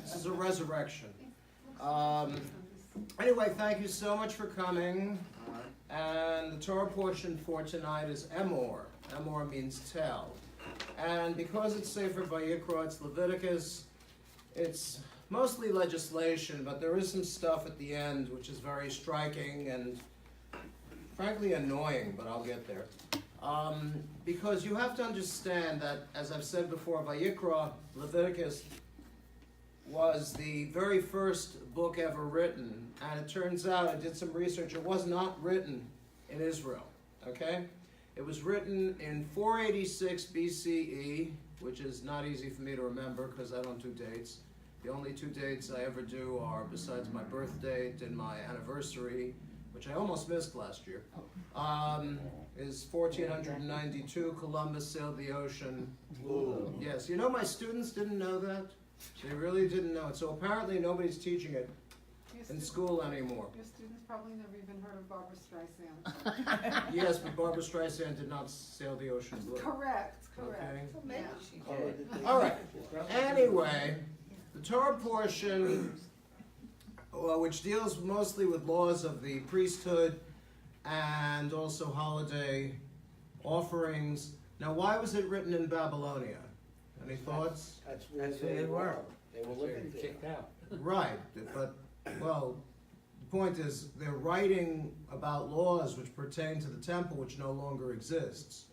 This is a resurrection. Anyway, thank you so much for coming. And the Torah portion for tonight is Emor. Emor means tell. And because it's Sefer Vayikra, it's Leviticus, it's mostly legislation, but there is some stuff at the end which is very striking and frankly annoying, but I'll get there. Because you have to understand that, as I've said before, Vayikra, Leviticus, was the very first book ever written, and it turns out, I did some research, it was not written in Israel, okay? It was written in 486 BCE, which is not easy for me to remember because I don't do dates. The only two dates I ever do are, besides my birth date and my anniversary, which I almost missed last year, is 1492, Columbus sailed the ocean. Ooh. Yes, you know my students didn't know that? They really didn't know it. So apparently nobody's teaching it in school anymore. Your students probably never even heard of Barbara Streisand. Yes, but Barbara Streisand did not sail the ocean blue. Correct. Okay. So maybe she did. All right. Anyway, the Torah portion, which deals mostly with laws of the priesthood and also holiday offerings. Now, why was it written in Babylonia? Any thoughts? That's where they were. They were living there. Kicked out. Right, but, well, the point is they're writing about laws which pertain to the temple, which no longer exists.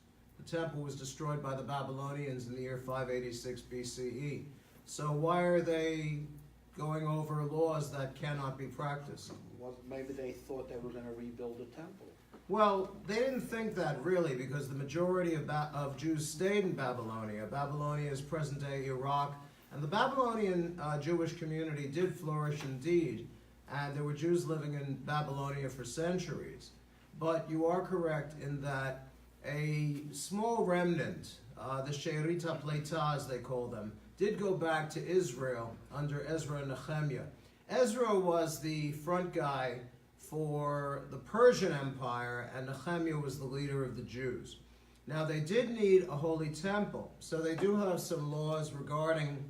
The temple was destroyed by the Babylonians in the year 586 BCE. So why are they going over laws that cannot be practiced? Well, maybe they thought they were going to rebuild the temple. Well, they didn't think that really, because the majority of Jews stayed in Babylonia. Babylonia is present-day Iraq, and the Babylonian Jewish community did flourish indeed, and there were Jews living in Babylonia for centuries. But you are correct in that a small remnant, the She'erita Pleita as they call them, did go back to Israel under Ezra and Nehemiah. Ezra was the front guy for the Persian Empire, and Nehemiah was the leader of the Jews. Now, they did need a holy temple, so they do have some laws regarding,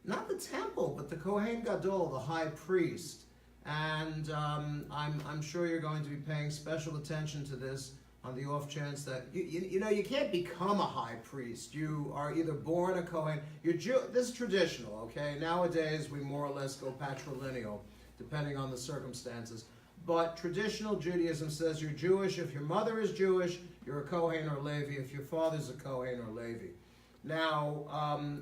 not the temple, but the Kohen Gadol, the high priest. And I'm sure you're going to be paying special attention to this on the off chance that, you know, you can't become a high priest. You are either born a Kohen, this is traditional, okay? Nowadays, we more or less go patrilineal, depending on the circumstances. But traditional Judaism says you're Jewish. If your mother is Jewish, you're a Kohen or Levi. If your father's a Kohen or Levi. Now,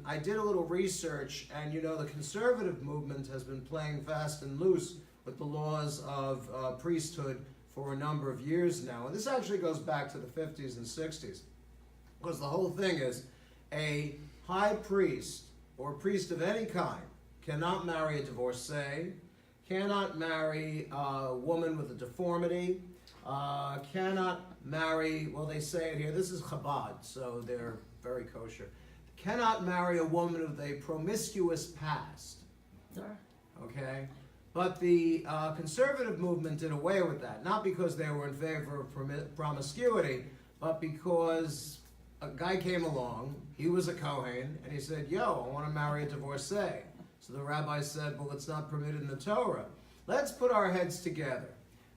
I did a little research, and you know the conservative movement has been playing fast and loose with the laws of priesthood for a number of years now. And this actually goes back to the 50s and 60s. Because the whole thing is a high priest or priest of any kind cannot marry a divorcee, cannot marry a woman with a deformity, cannot marry, well, they say it here, this is Chabad, so they're very kosher, cannot marry a woman with a promiscuous past, okay? But the conservative movement did away with that, not because they were in favor of promiscuity, but because a guy came along, he was a Kohen, and he said, yo, I want to marry a divorcee. So the rabbi said, well, it's not permitted in the Torah. Let's put our heads together.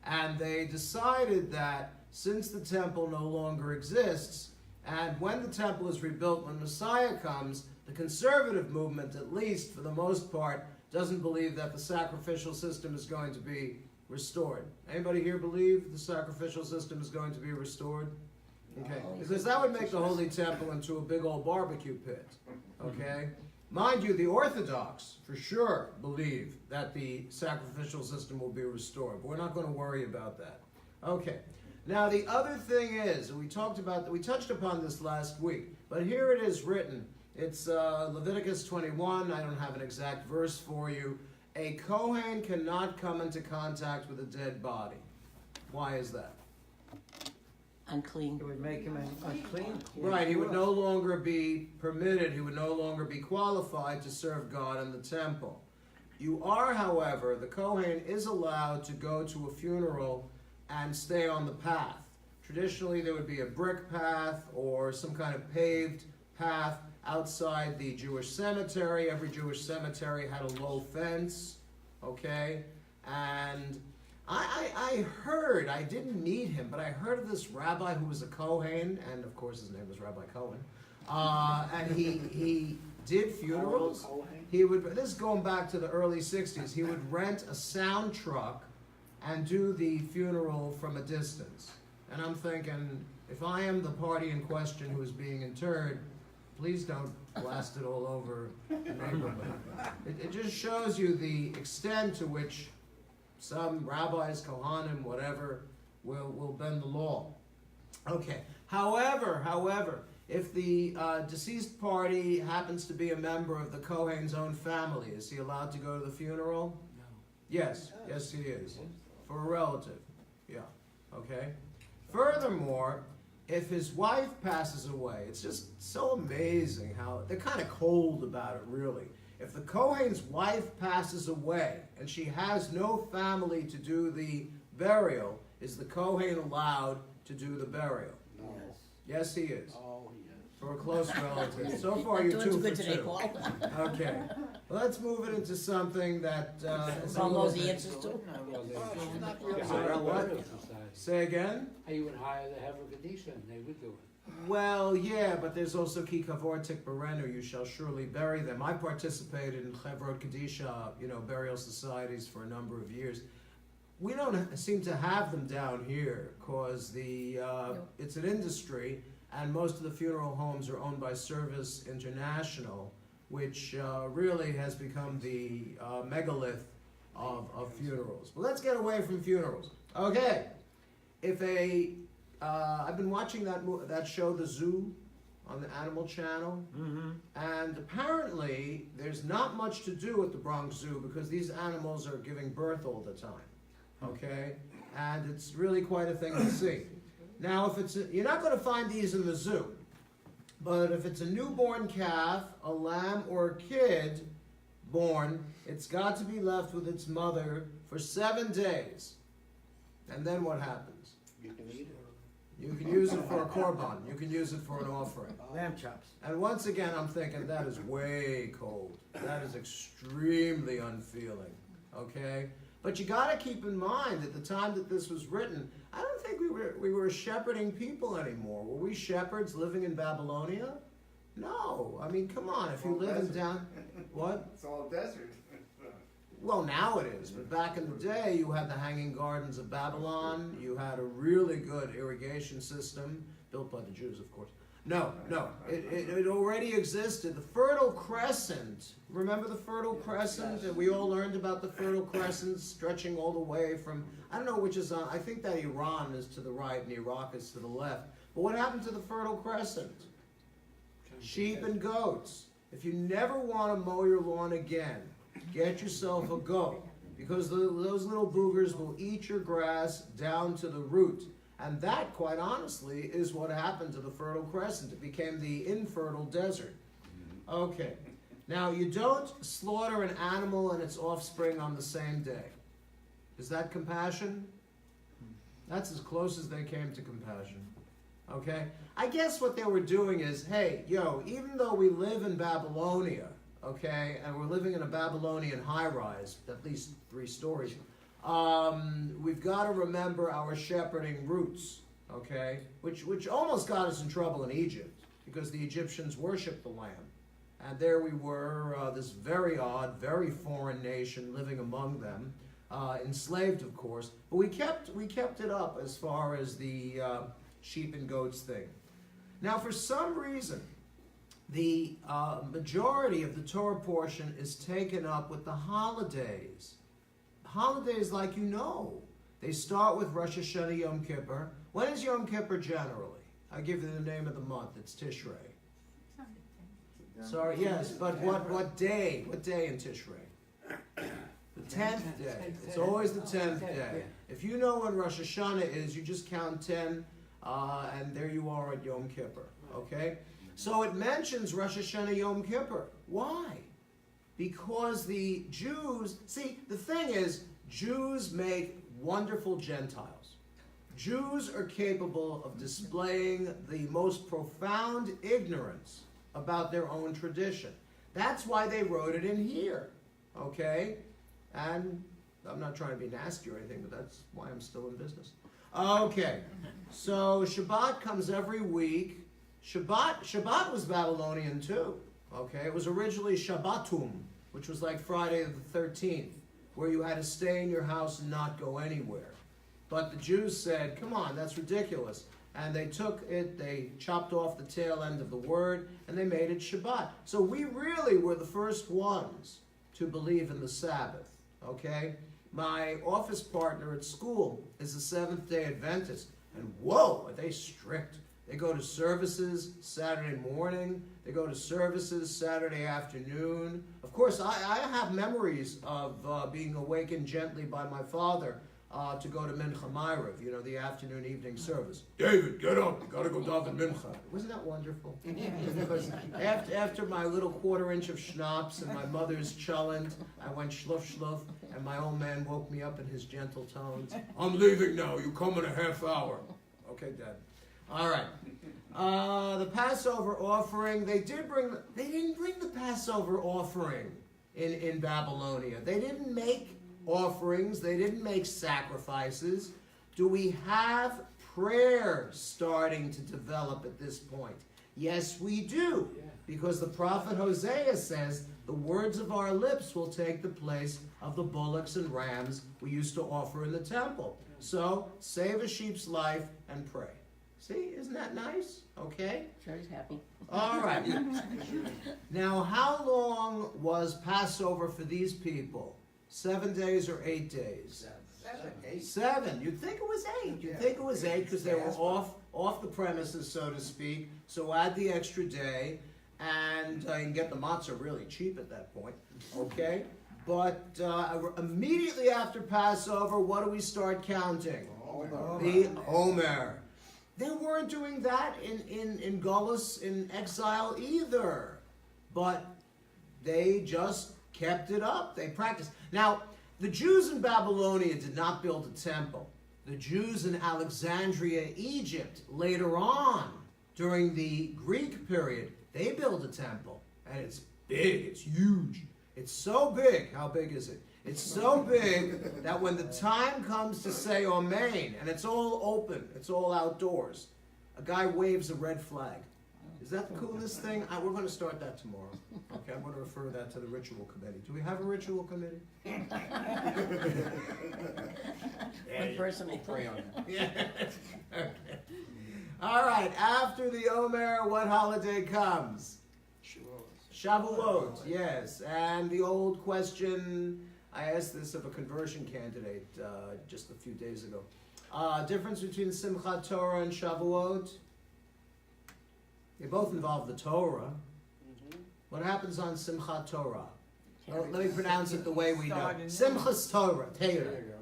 And they decided that since the temple no longer exists, and when the temple is rebuilt, when Messiah comes, the conservative movement, at least for the most part, doesn't believe that the sacrificial system is going to be restored. Anybody here believe the sacrificial system is going to be restored? Okay, because that would make the Holy Temple into a big old barbecue pit, okay? Mind you, the Orthodox, for sure, believe that the sacrificial system will be restored, but we're not going to worry about that. Okay, now the other thing is, we touched upon this last week, but here it is written. It's Leviticus 21, I don't have an exact verse for you. A Kohen cannot come into contact with a dead body. Why is that? Unclean. It would make him unclean. Right, he would no longer be permitted, he would no longer be qualified to serve God in the temple. You are, however, the Kohen is allowed to go to a funeral and stay on the path. Traditionally, there would be a brick path or some kind of paved path, outside the Jewish cemetery. Every Jewish cemetery had a low fence, okay? And I heard, I didn't meet him, but I heard of this rabbi who was a Kohen, and of course his name was Rabbi Cohen, and he did funerals. He would, this is going back to the early 60s, he would rent a sound truck and do the funeral from a distance. And I'm thinking, if I am the party in question who is being interred, please don't blast it all over the neighborhood. It just shows you the extent to which some rabbis, Kohanim, whatever, will bend the law. Okay. However, if the deceased party happens to be a member of the Kohen's own family, is he allowed to go to the funeral? No. Yes, he is. For a relative. Yeah. Okay. Furthermore, if his wife passes away, it's just so amazing how they're kind of cold about it, really. If the Kohen's wife passes away and she has no family to do the burial, is the Kohen allowed to do the burial? No. Yes, he is. Oh, yes. For a close relative. So far, you're Doing 2 good for today, 2. Paul. Okay. Well, let's move it into something that is a Paul little knows the bit- answers to. Not You really hire a relative. Bible Society. Say again? You would hire the Hever Kadisha and they would do it. Well, yeah, but there's also Ki Kavor Tik Berenu, you shall surely bury them. I participated in Chevrot Kadisha, burial societies for a number of years. We don't seem to have them down here because it's an industry, and most of the funeral homes are owned by Service International, which really has become the megalith of funerals. But let's get away from funerals. Okay, if I've been watching that show, The Zoo, on the Animal Channel, and apparently there's not much to do at the Bronx Zoo because these animals are giving birth all the time, okay? And it's really quite a thing to see. Now, you're not going to find these in the zoo, but if it's a newborn calf, a lamb, or a kid born, it's got to be left with its mother for 7 days. And then what happens? You can eat it. You can use it for a korban. You can use it for an offering. Lamb chops. And once again, I'm thinking that is way cold. That is extremely unfeeling. Okay? But you got to keep in mind, at the time that this was written, I don't think we were shepherding people anymore. Were we shepherds living in Babylonia? No. I mean, come on. If you live in down... What? It's all desert. Well, now it is, but back in the day, you had the Hanging Gardens of Babylon. You had a really good irrigation system, built by the Jews, of course. No, it already existed. The Fertile Crescent, remember the Fertile Crescent? That we all learned about the Fertile Crescent stretching all the way from, I don't know which is on, I think that Iran is to the right and Iraq is to the left. But what happened to the Fertile Crescent? Sheep and goats. If you never want to mow your lawn again, get yourself a goat, because those little boogers will eat your grass down to the root. And that, quite honestly, is what happened to the Fertile Crescent. It became the infertile desert. Okay. Now, you don't slaughter an animal and its offspring on the same day. Is that compassion? That's as close as they came to compassion. Okay? I guess what they were doing is, hey, even though we live in Babylonia, okay, and we're living in a Babylonian high-rise, at least 3 stories, we've got to remember our shepherding roots, okay, which almost got us in trouble in Egypt, because the Egyptians worshipped the lamb. And there we were, this very odd, very foreign nation living among them, enslaved, of course, but we kept it up as far as the sheep and goats thing. Now, for some reason, the majority of the Torah portion is taken up with the holidays. Holidays like They start with Rosh Hashanah Yom Kippur. When is Yom Kippur generally? I give you the name of the month. It's Tishrei. Sorry, yes, but what day? What day in Tishrei? The 10th day. It's always the 10th day. If you know when Rosh Hashanah is, you just count 10, and there you are at Yom Kippur. Okay? So it mentions Rosh Hashanah Yom Kippur. Why? Because the Jews, see, the thing is, Jews make wonderful Gentiles. Jews are capable of displaying the most profound ignorance about their own tradition. That's why they wrote it in here, okay? And I'm not trying to be nasty or anything, but that's why I'm still in business. Okay, so Shabbat comes every week. Shabbat was Babylonian too, okay? It was originally Shabbatum, which was like Friday the 13th, where you had to stay in your house and not go anywhere. But the Jews said, come on, that's ridiculous. And they took it, they chopped off the tail end of the word, and they made it Shabbat. So we really were the first ones to believe in the Sabbath, okay? My office partner at school is a Seventh-day Adventist, and whoa, are they strict. They go to services Saturday morning, they go to services Saturday afternoon. Of course, I have memories of being awakened gently by my father to go to Mincha Ma'ariv, you know, the afternoon evening service. David, get up, you gotta go daven Mincha. Wasn't that wonderful? Because after my little quarter-inch of schnapps and my mother's cholent, I went shluff shluff, and my old man woke me up in his gentle tones. I'm leaving now, you come in a half hour. Okay, Dad. All right. The Passover offering, they didn't bring the Passover offering in Babylonia. They didn't make offerings, they didn't make sacrifices. Do we have prayer starting to develop at this point? Yes, we do. Because the prophet Hosea says, the words of our lips will take the place of the bullocks and rams we used to offer in the temple. So, save a sheep's life and pray. See, isn't that nice? Okay? Sure is happy. All right. Now, how long was Passover for these people? 7 days or 8 days? 7. 7. You'd think it was 8. You'd think it was 8 because they were off the premises, so to speak. So add the extra day, and you can get the matzah really cheap at that point. Okay? But immediately after Passover, what do we start counting? The Omer. They weren't doing that in Gullus, in exile either. But they just kept it up. They practiced. Now, the Jews in Babylonia did not build a temple. The Jews in Alexandria, Egypt, later on, during the Greek period, they built a temple. And it's big, it's huge. It's so big. How big is it? It's so big that when the time comes to say Amen, and it's all open, it's all outdoors, a guy waves a red flag. Is that the coolest thing? We're going to start that tomorrow. Okay, I'm going to refer that to the ritual committee. Do we have a ritual committee? One person will Pray on it. Yeah. Okay. All right, after the Omer, what holiday comes? Shavuot, yes. And the old question, I asked this of a conversion candidate just a few days ago. Difference between Simchat Torah and Shavuot? They both involve the Torah. What happens on Simchat Torah? Well, let me pronounce it the way we know. Simchas Torah.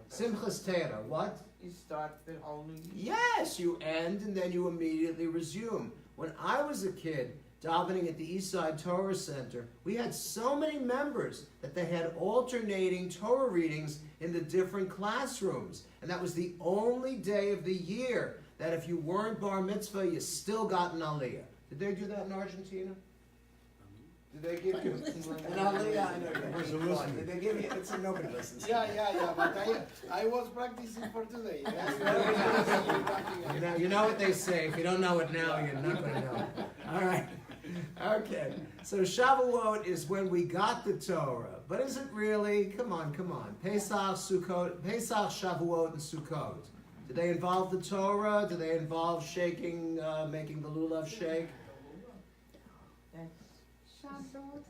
Simchas Torah. What? You start the whole new year. Yes, you end and then you immediately resume. When I was a kid, davening at the Eastside Torah Center, we had so many members that they had alternating Torah readings in the different classrooms. And that was the only day of the year that if you weren't bar mitzvah, you still got an aliyah. Did they do that in Argentina? Did they give you an aliyah? I know. Did they give you? It's nobody listens. Yeah, but I was practicing for today. You know what they say. If you don't know it now, you're not going to know. All right. Okay. So Shavuot is when we got the Torah. But is it really? Come on. Pesach, Sukkot, Pesach, Shavuot, and Sukkot. Do they involve the Torah? Do they involve shaking, making the lulav shake?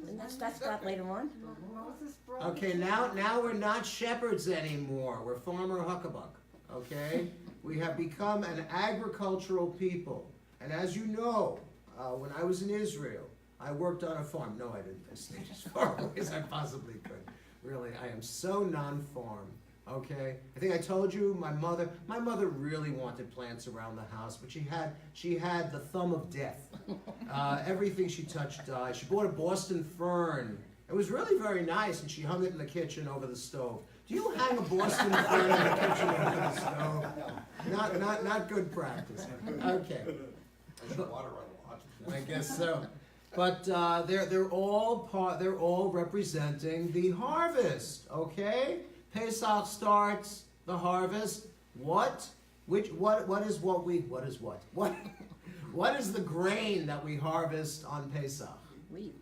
And that's got later on. Moses brought Okay, now we're not shepherds anymore. We're farmer huckabuck. Okay? We have become an agricultural people. And as you know, when I was in Israel, I worked on a farm. No, I didn't. I stayed as far away as I possibly could. Really, I am so non-farm. Okay, I think I told you my mother really wanted plants around the house, but she had the thumb of death. Everything she touched died. She bought a Boston fern. It was really very nice, and she hung it in the kitchen over the stove. Do you hang a Boston fern in the kitchen over the stove? Not good practice. Okay. I guess so. But they're all representing the harvest. Okay, Pesach starts the harvest. What is the grain that we harvest on Pesach? Wheat.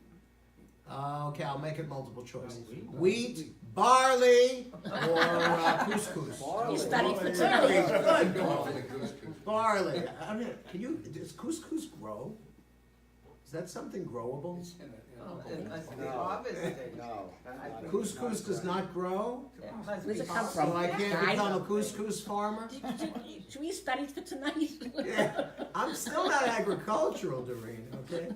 Okay, I'll make it multiple choice. Wheat, barley, or couscous. You studied for Very tonight. good. Barley. Does couscous grow? Is that something growable? No. Couscous does not grow? Where's it come from? So I can't Guys? become a couscous farmer? Should we study for tonight? Yeah, I'm still not agricultural, Doreen, okay?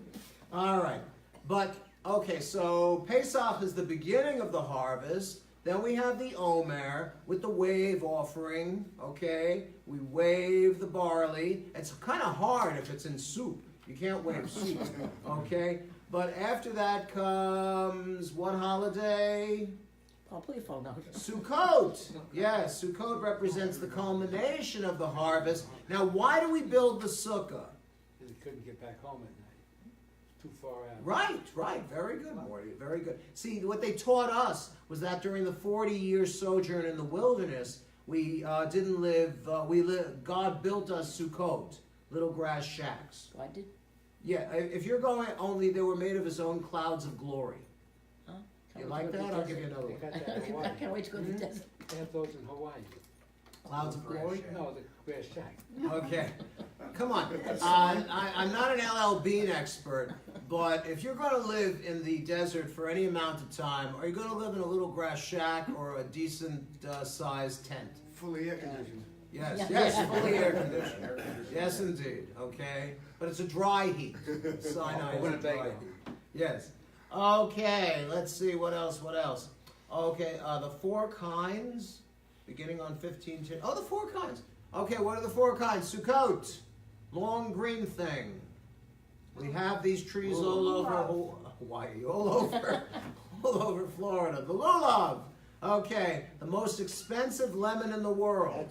All right, but, okay, so Pesach is the beginning of the harvest. Then we have the Omer with the wave offering, okay? We wave the barley. It's kind of hard if it's in soup. You can't wave soup, okay? But after that comes what holiday? Oh, please phone out. Sukkot. Yes, Sukkot represents the culmination of the harvest. Now, why do we build the sukkah? They couldn't get back home at night. It's too far out. Right. Very good, Morty. Very good. See, what they taught us was that during the 40-year sojourn in the wilderness, we didn't live. God built us Sukkot, little grass shacks. Oh, I did. Yeah, if you're going only, they were made of his own clouds of glory. Huh? You like that? I'll give you another They one. got that in I Hawaii. can't wait to go to the desert. They have those in Hawaii. Clouds of glory? No, the grass shack. Okay. Come on. I'm not an LL Bean expert, but if you're going to live in the desert for any amount of time, are you going to live in a little grass shack or a decent sized tent? Fully air conditioned. Yes, fully air conditioned. Yes, indeed. Okay. But it's a dry heat. Sinai is a dry heat. Yes. Okay, let's see, what else? Okay, the 4 kinds, beginning on 15:10. Oh, the 4 kinds. Okay, what are the 4 kinds? Sukkot, long green thing. We have these trees all over Hawaii, all over Florida. The lulav. Okay, the most expensive lemon in the world.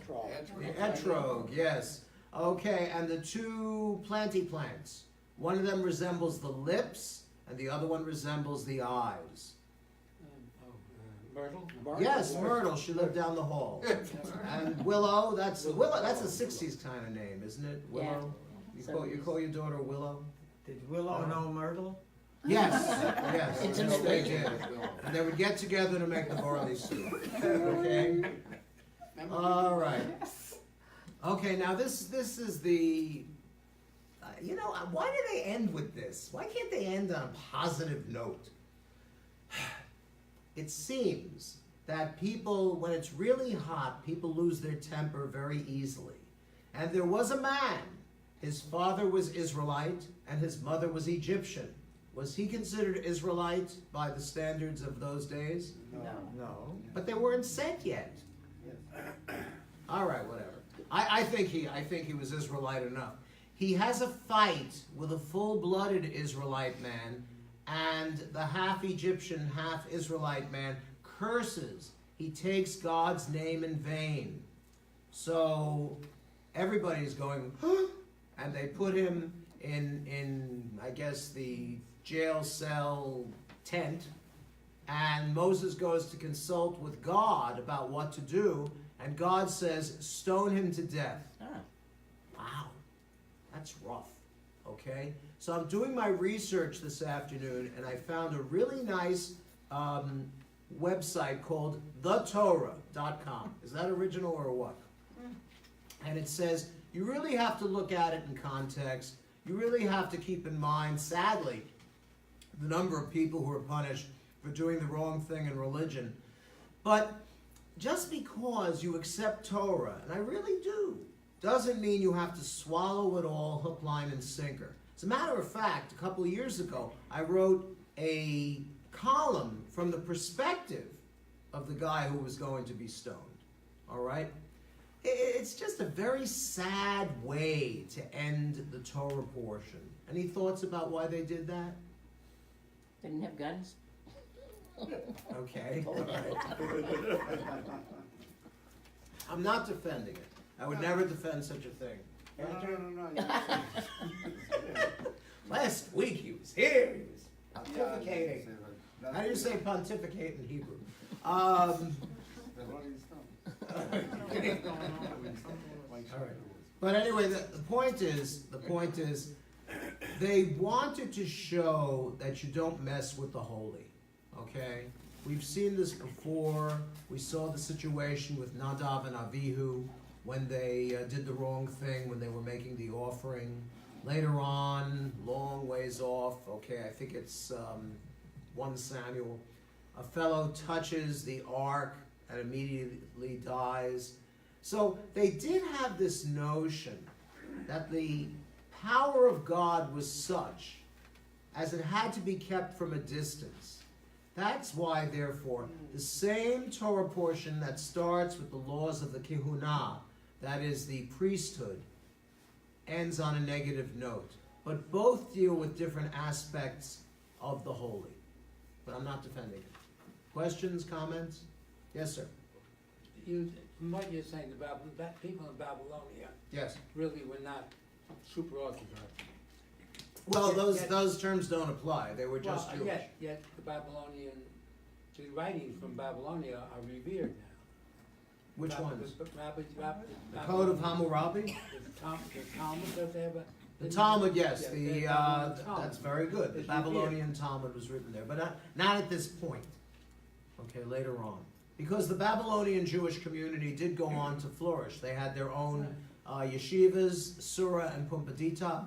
The etrog, yes. Okay, and the 2 planty plants. One of them resembles the lips, and the other one resembles the eyes. Myrtle? Yes, Myrtle. She lived down the hall. And Willow. That's a '60s kind of name, isn't it? Willow. You call your daughter Willow? Did Willow know Myrtle? Yes. Yes, they did. And they would get together to make the barley soup. Okay. All right. Okay. Now this is the. Why do they end with this? Why can't they end on a positive note? It seems that people, when it's really hot, people lose their temper very easily. And there was a man. His father was Israelite and his mother was Egyptian. Was he considered Israelite by the standards of those days? No. But they weren't sent yet. All right, whatever. I think he was Israelite enough. He has a fight with a full-blooded Israelite man, and the half-Egyptian, half-Israelite man curses. He takes God's name in vain. So everybody's going, and they put him in I guess, the jail cell tent, and Moses goes to consult with God about what to do, and God says, stone him to death. Ah. Wow, that's rough, okay? So I'm doing my research this afternoon, and I found a really nice website called thetorah.com. Is that original or what? And it says, you really have to look at it in context. You really have to keep in mind, sadly, the number of people who are punished for doing the wrong thing in religion. But just because you accept Torah, and I really do, doesn't mean you have to swallow it all hook, line, and sinker. As a matter of fact, a couple of years ago, I wrote a column from the perspective of the guy who was going to be stoned. All right? It's just a very sad way to end the Torah portion. Any thoughts about why they did that? They didn't have guns. Okay. All right. I'm not defending it. I would never defend such a thing. No. Last week he was here, he was pontificating. How do you say pontificate in Hebrew? All right. But anyway, the point is, they wanted to show that you don't mess with the holy, okay? We've seen this before. We saw the situation with Nadav and Avihu when they did the wrong thing when they were making the offering. Later on, long ways off, okay, I think it's 1 Samuel, a fellow touches the ark and immediately dies. So they did have this notion that the power of God was such as it had to be kept from a distance. That's why, therefore, the same Torah portion that starts with the laws of the Kehunah, that is the priesthood, ends on a negative note. But both deal with different aspects of the holy. But I'm not defending it. Questions, comments? Yes, sir. From what you're saying, that people in Babylonia Yes. really were not super orthodox. Well, Yet- those terms don't apply. They were just Jewish. Yet the Babylonian, the writings from Babylonia are revered now. Which ones? The Code of Hammurabi? The Talmud, does they have a? The Talmud, yes. Yeah, The the Talmud. that's very good. The It's Babylonian Talmud was written there, but not at this point. Okay, later on, because the Babylonian Jewish community did go on to flourish. They had their own yeshivas, Surah and Pumbedita.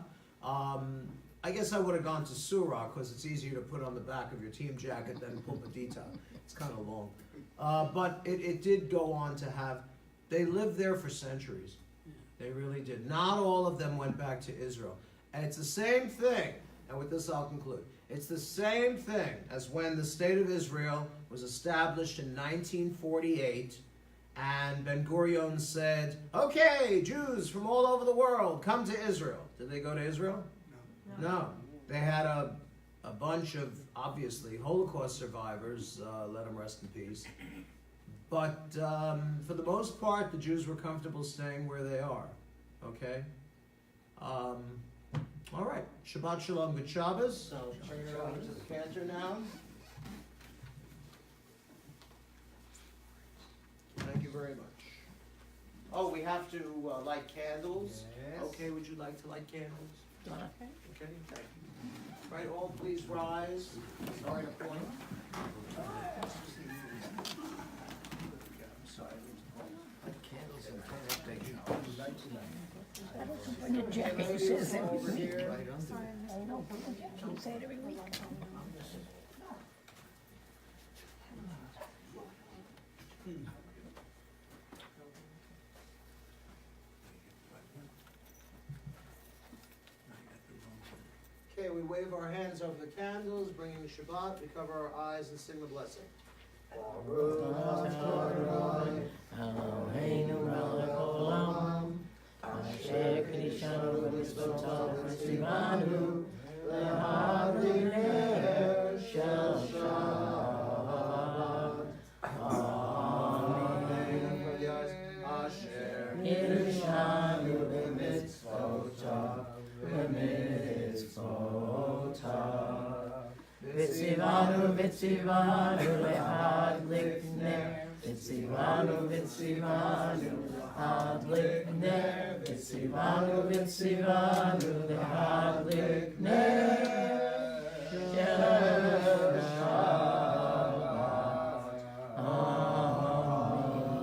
I guess I would have gone to Surah because it's easier to put on the back of your team jacket than Pumbedita. It's kind of long, but it did go on to have. They lived there for centuries. They really did. Not all of them went back to Israel. And it's the same thing, and with this I'll conclude. It's the same thing as when the state of Israel was established in 1948, and Ben-Gurion said, okay, Jews from all over the world, come to Israel. Did they go to Israel? No. They had a bunch of, obviously, Holocaust survivors, let them rest in peace. But for the most part, the Jews were comfortable staying where they are. Okay? All right. Shabbat Shalom, good Shabbos. So turn it over to the cantor now. Thank you very much. Oh, we have to light candles. Yes. Okay, would you like to light candles? Okay. Okay, thank you. Right, all please rise. Sorry to point. Bring your jacket, he says every Over week. here. I know, bring your jacket, you say it every week. Okay, we wave our hands over the candles, bringing Shabbat. We cover our eyes and sing the blessing. Eloheinu melech olam, asher kiddushanu b'mitzvotav v'tzivanu, le'havli ner shel Shabbat. Amen. For the eyes, Asher. Kiddushanu b'mitzvotav Vitzivanu, Vitzivanu, lehadlik ner. Vitzivanu, Vitzivanu, lehadlik ner. Vitzivanu, Vitzivanu, lehadlik ner. Shel Shabbat.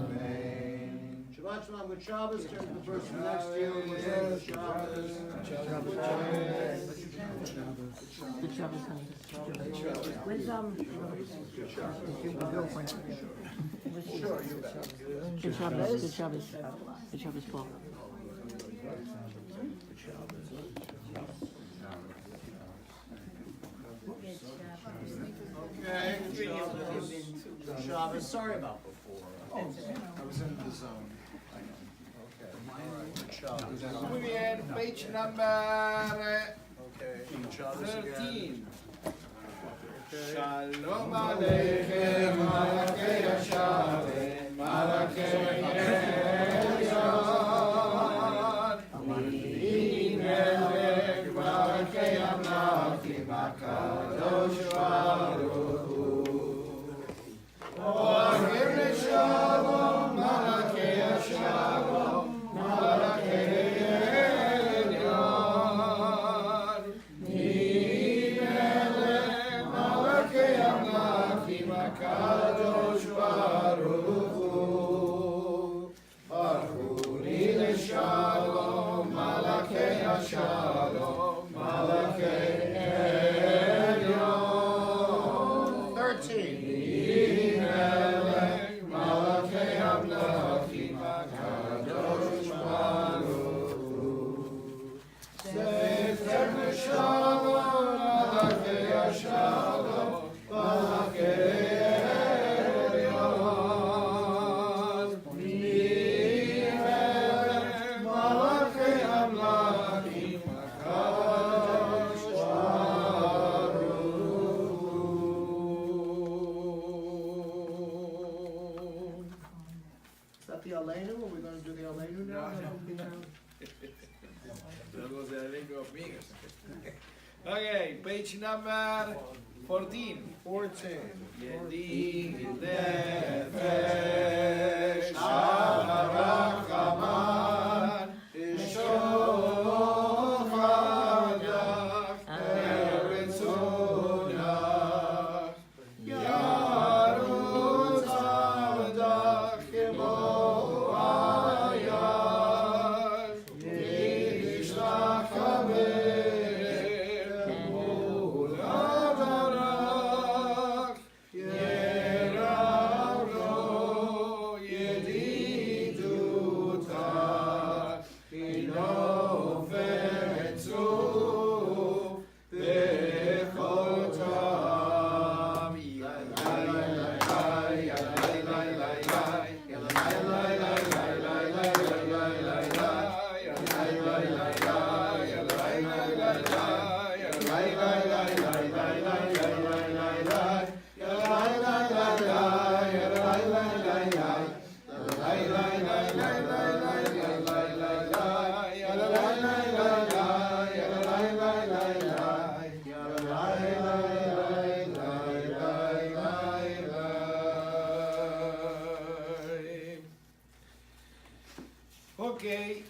Amen. Shabbat Shalom, good Shabbos. Turn to the person next to you and we'll say good Shabbos. Good Shabbos, honey. Where's, your girlfriend? Sure, you bet. Good Shabbos, good Shabbos. Good Shabbos, Paul. Okay, good Shabbos. Good Shabbos. Sorry about before. I was in the zone. Okay, all right, good Shabbos. Muy bien, page number Okay, good Shabbos again. 13. Okay. Shalom Aleichem, Malakei Hashaveh, Malakei Elyon, Melech, Malakei Amlam. Kadosh Baruch Hu, Baruchuni Shalom, Malachei Shalom, Malachei Elyon. 13. Malachei Amlachim, Kadosh Baruch Hu, Sefer Shalom, Malachei Shalom, Malachei Elyon. Mimelech, Malachei Amlachim, Kadosh Baruch Hu. Is that the Aleinu? Are we going to do the Aleinu now? That was the Allegro of Migas. Okay, page number 14. 14. Yedi nefesh harachaman ishochanach eretzonach yarutz avdach kemo ayar yishlach hamer mol avarach yerav lo yedidutach inofetzu bechotam Okay,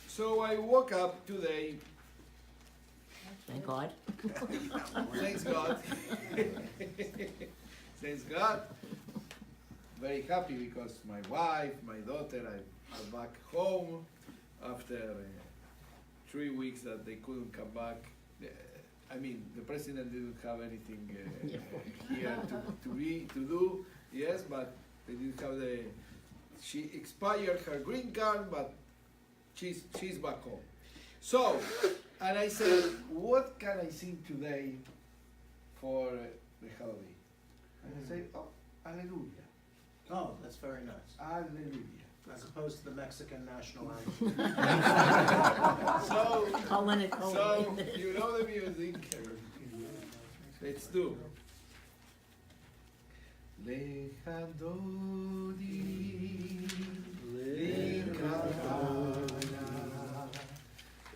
so I woke up today. Thank God. Thanks God. Thanks God. Very happy because my wife, my daughter are back home after 3 weeks that they couldn't come back. I mean, the president didn't have anything here to do. Yes, but they didn't have the. She expired her green card, but she's back home. So, and I said, what can I sing today for the holiday? And I said, oh, Hallelujah, Oh, that's very nice. Hallelujah. As opposed to the Mexican national anthem. So, Calling it. you know the music. Let's do. Lecha dodi, lecha kana,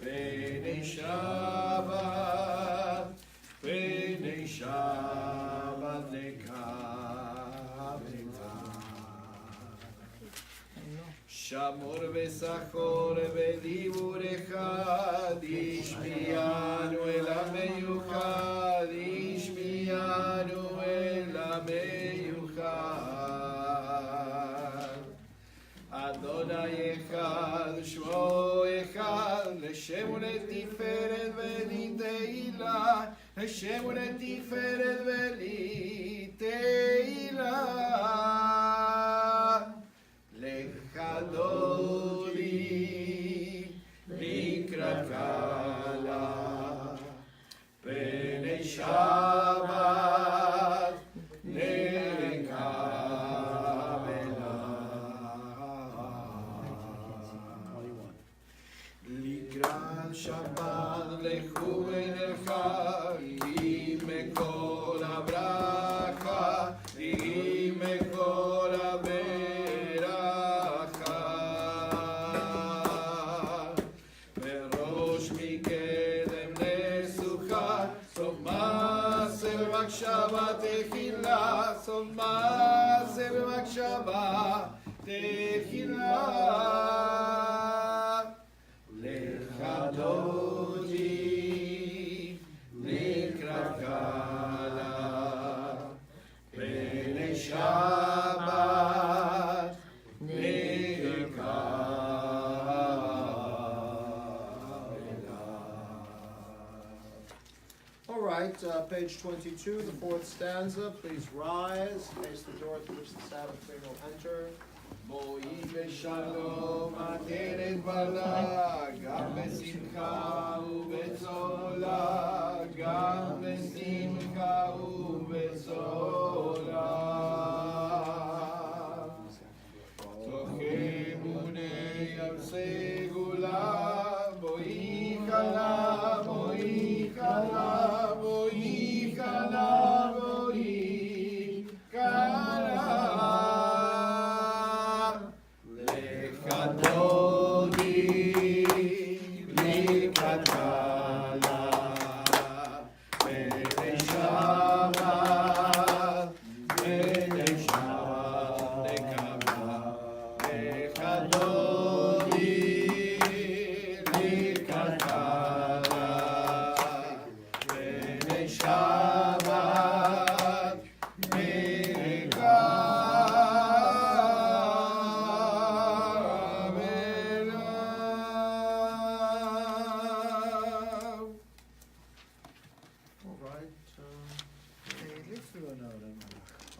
penei Shabbat, lecha veta. Shamor v'sachor v'dibur echad, ishmiyanu el hameyuchad, ishmiyanu el hameyuchad. Adonai echad, shmo echad, l'shem u'letiferet v'liteila, l'shem u'letiferet v'liteila. Lecha dodi, likrat kala, penei Shabbat, lecha vela. Likrat Shabbat, lechu enercha, ki mekol habracha, ki mekol haberacha. Verosh mikedem lesucha, somaser v'makshava techila, somaser v'makshava techila. Lecha dodi, likrat kala, Shabbat All right, page 22, the fourth stanza. Please rise, face the door through which the Sabbath queen will enter. בואי בשלום עטרת בלה, גם בשמחה ובצולה, גם בשמחה ובצולה. תוך אמוני ארצי גולה, בואי כלה, בואי כלה, בואי כלה, בואי כלה.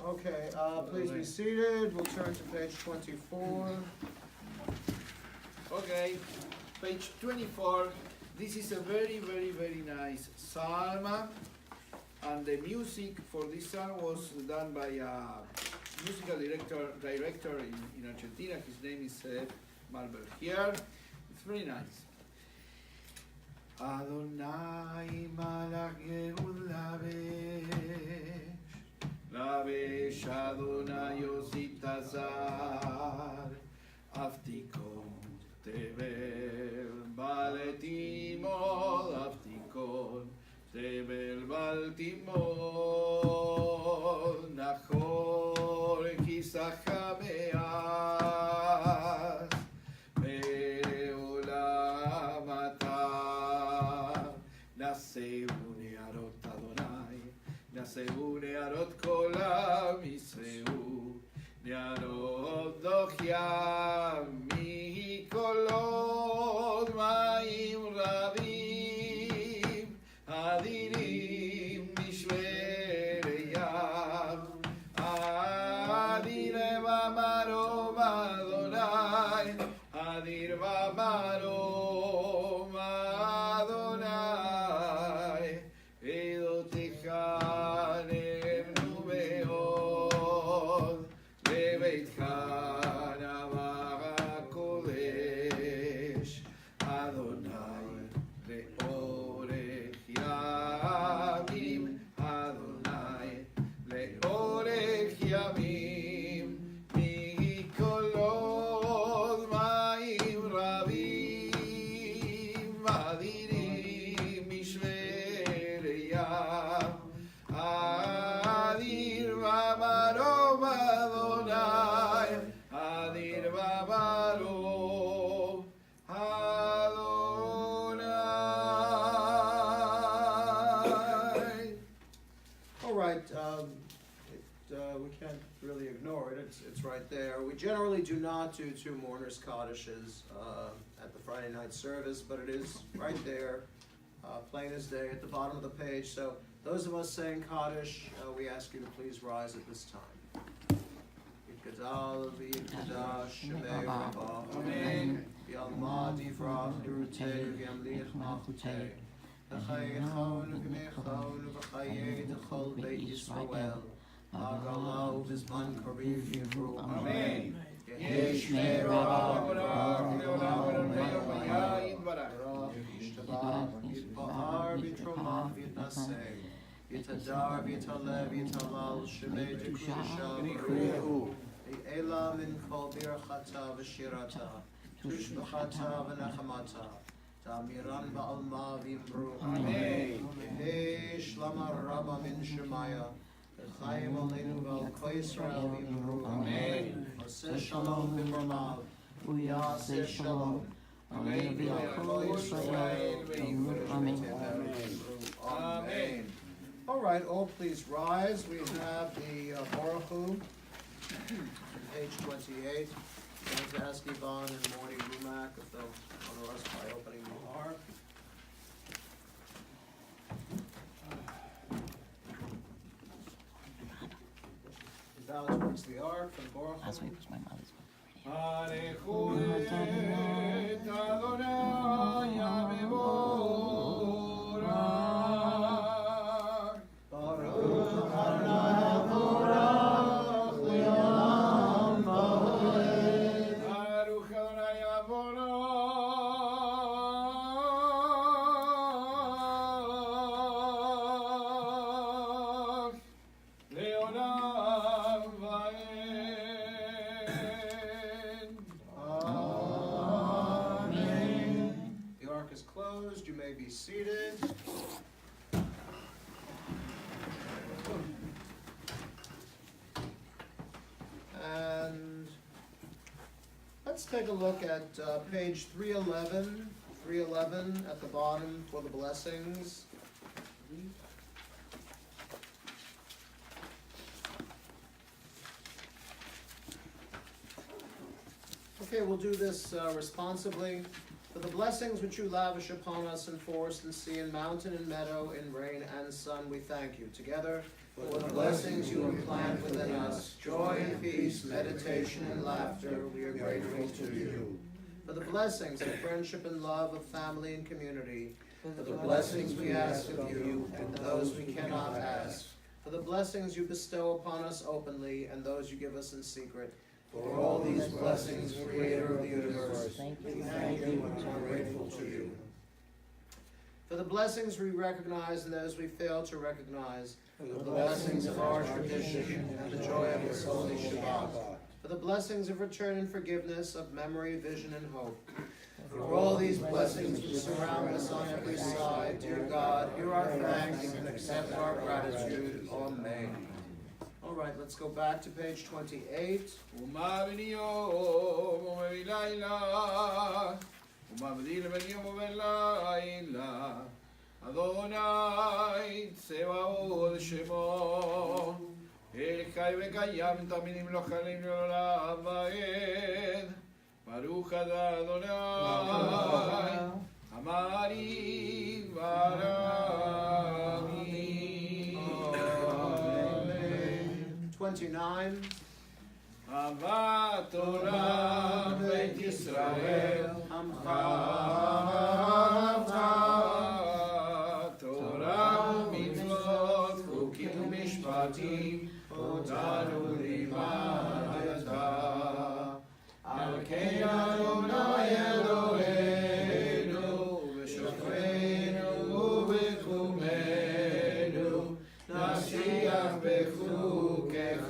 Okay, please be seated. We'll turn to page 24. Okay, page 24. This is a very, very, very nice psalm, and the music for this psalm was done by a musical director in Argentina. His name is Marvel here. It's very nice. Adonai malach Yehud lavesh Adonai Yositazar Aftikon Tevel Baletimol Aftikon Tevel Baltimol Nachor Kisachameas Mereolam Atar Naseu Nearot Adonai Naseu Nearot Kolam Yisreu Nearot Dochiam Mikolot Maim Rabim Adirim Mishvereyam Adir Vamarom Adonai Adir Vamarom Adonai Edotechan Numeod Lebeitchan Kodesh Adonai Leorech Yamim Adonai Leorech Yamim Mikolot Maim Rabim Adirim Mishvereyam Adir Vamarom Adonai Adir Vamarom Adonai. All right, we can't really ignore it. It's right there. We generally do not do two mourners' Kiddushes at the Friday night service, but it is right there, plain as day, at the bottom of the page. So those of us saying Kaddish, we ask you to please rise at this time. Yitgadal v'yitgadash shemei Rabbah. Amen. Yalma divrach dirutei v'yamlich machutei. V'chayechon v'mechon v'chayei d'chol beit Yisrael. Hagala u'bizman kariv yivru. Amen. Yesh me'olam rach le'olam rabbeinu v'yayid barach. Yishtabach yitbahar v'yitromach v'yitnaseh. Yitadar v'yitalev v'yitalal shemei d'kudisha v'rihu. E'ela min kol birchata v'shirata. Tushbachata v'nechamata. Tamiran ba'alma v'imru. Amen. Yehesh lama rabba min shemaya. Chaim aleinu v'al kol Yisrael v'imru. Amen. Aseh shalom b'mramav. Uyaseh shalom. Amen. Amen. All right, all please rise. We have the Baruch Hu Page 28, I'm going to ask Yvonne and Morty Rumack if they'll honor us by opening the ark. He bows towards the ark and Baruch. Last week was my mother's birthday. Alechet Adonai Amevorach. Baruch Adonai Havorach Le'olam Va'ed. Baruch Adonai Havorach Le'olam Va'ed. Amen. The ark is closed. You may be seated. And let's take a look at page 311. 311 at the bottom for the blessings. Okay, we'll do this responsibly. For the blessings which you lavish upon us in forest and sea, in mountain and meadow, in rain and sun, we thank you. Together, for the blessings you implant within us, joy and peace, meditation and laughter, we are grateful to you. For the blessings of friendship and love, of family and community, for the blessings we ask of you, and those we cannot ask. For the blessings you bestow upon us openly, and those you give us in secret. For all these blessings, Creator of the universe, we thank you and are grateful to you. For the blessings we recognize and those we fail to recognize, for the blessings of our tradition and the joy of this holy Shabbat, for the blessings of return and forgiveness, of memory, vision, and hope. For all these blessings which surround us on every side, dear God, hear our thanks and accept our gratitude. Amen. All right, let's go back to page 28. ומה בין יום ובין לילה, ומה מבדיל בין יום ובין לילה, אדוני צבאות שמו, חי וקיים תמיד לא חלים לעולם ועד, ברוך אתה אדוני, אמרי ורבי. 29. אהבת תורה בית ישראל, עמך אהבת תורה ומצוות, חוקים ומשפטים, אותנו לימדת. על כן אדוני אלוהינו, בשוכבנו ובקומנו, נשיח בחוקיך,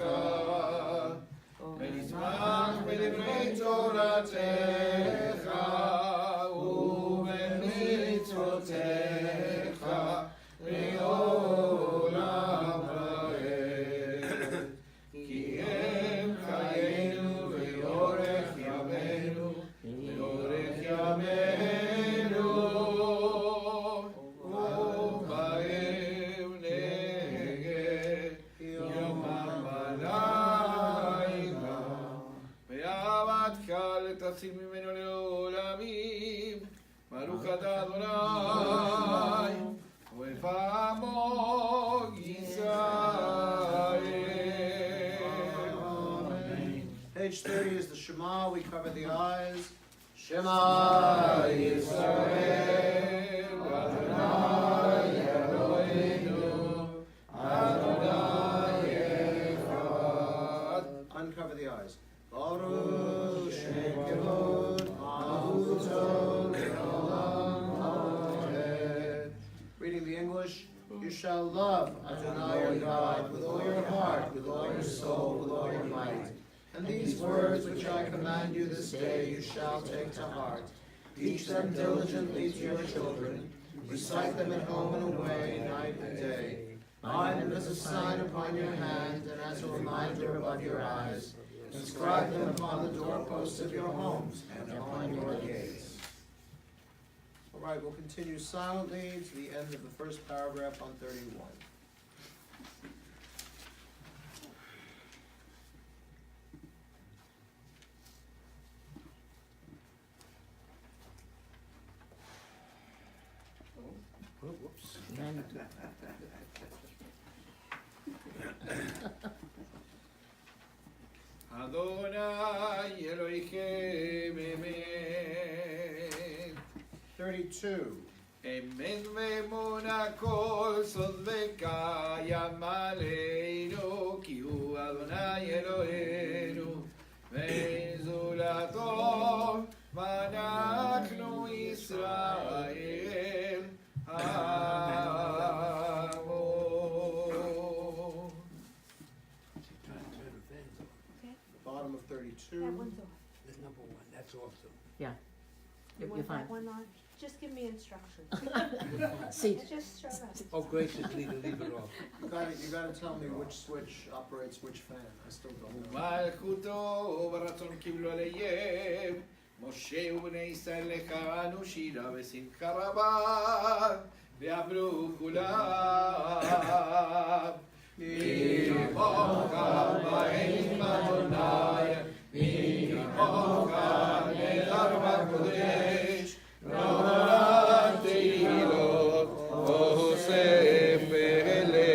ונשמח בדברי תורתך ובמצוותיך לעולם ועד. כי הם חיינו ואורך ימינו, ואורך ימינו, ובהם נגד יומם ולילה. ואהבתך לתשים ממנו לעולמים, ברוך אתה אדוני, אוהב עמו ישראל. Page 30 is the Shema. We cover the eyes. Shema Yisrael, Adonai Eloheinu, Adonai Echad. Uncover the eyes. Baruch Shem Kevod, Mahuto Le'olam Hamed. Reading the English. You shall love Adonai your God with all your heart, with all your soul, with all your might. And these words which I command you this day you shall take to heart. Teach them diligently to your children. Recite them at home and away, night and day. Bind them as a sign upon your hand and as a reminder above your eyes. Inscribe them upon the doorposts of your homes and upon your gates. All right, we'll continue silently to the end of the first paragraph on 31. Adonai Elohim Amen. 32. Amen ve'emuna kol sod v'kayam aleinu ki hu Adonai Eloheinu ve'zulato v'anachnu Yisrael amo. Bottom of 32. That one's off. That's number one, that's awesome. Yeah. You You're want fine. that one on? Just give me instructions. See, Just shut up. Oh, graciously to leave it off. You gotta tell me which switch operates which fan. I still don't know. ומלכותו ברצון קיבלו עליהם משה ובני ישראל לכהנו שירה ושמחה רבה ועברו כולם ממך באים אדוני ממך נדר בקודש נורא תהילות עושה פלא.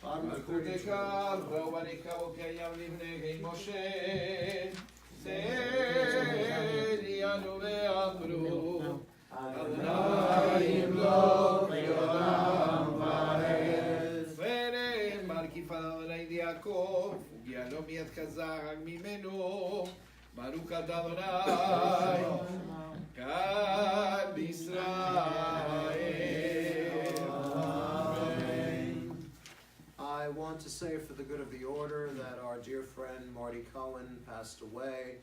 Bottom of 32. ברוך אדוני כאן בישראל. I want to say for the good of the order that our dear friend Marty Cohen passed away.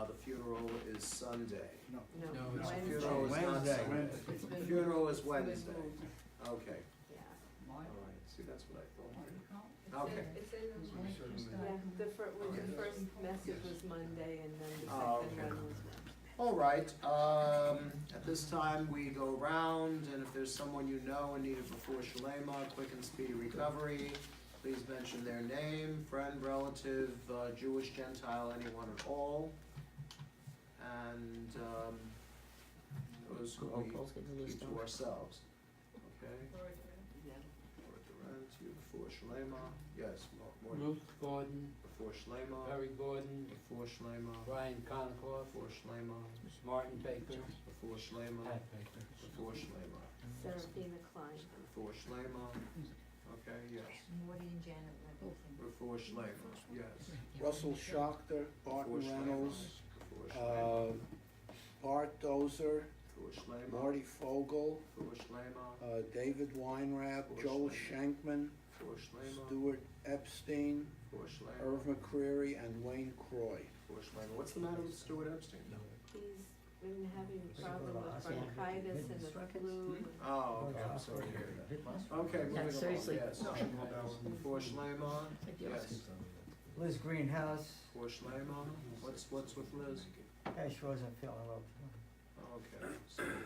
The funeral is Sunday. No, No, The Wednesday. funeral is not Wednesday. Sunday. It's been- Funeral is it's been Wednesday. moved. Okay, Yeah. all right. See, that's what I thought. It's Okay. in- it's in the- Yeah, the first message was Monday and then the Oh, second okay. one was Wednesday. All right, at this time, we go around, and if there's someone you know in need of before Shalema, quick and speedy recovery, please mention their name, friend, relative, Jewish, Gentile, anyone at all. And, those who Roll we calls, get the list keep to on. ourselves, okay? Yeah. Or at the rent, you before Shalema, yes, more Ruth Gordon, before Shalema, Perry Gordon, before Shalema, Brian Connicoff, before Shalema, Martin Baker, before Shalema, Pat Baker. before Shalema, Seraphina Klein. before Shalema, okay, yes. Woody and Janet Levinson. Before Shalema, yes. Russell Schachter, Barton Before Shalema, Reynolds, before Shalema, Bart Dozer, before Shalema, Marty Fogel, before Shalema, David Weinrab, Before Joel Shlomo. Schenkman, before Shalema, Stuart Epstein, before Shalema, Irv McCreary, and Wayne Croy. before Shalema. What's the matter with Stuart Epstein? He's been having a problem with bronchitis and the flu. Oh, okay, I'm sorry to hear that. Okay, moving along, seriously. yes. Before Shalema, yes. Liz Greenhouse, Before Shalema, what's with Liz? yeah, she wasn't feeling well. Okay, sorry to hear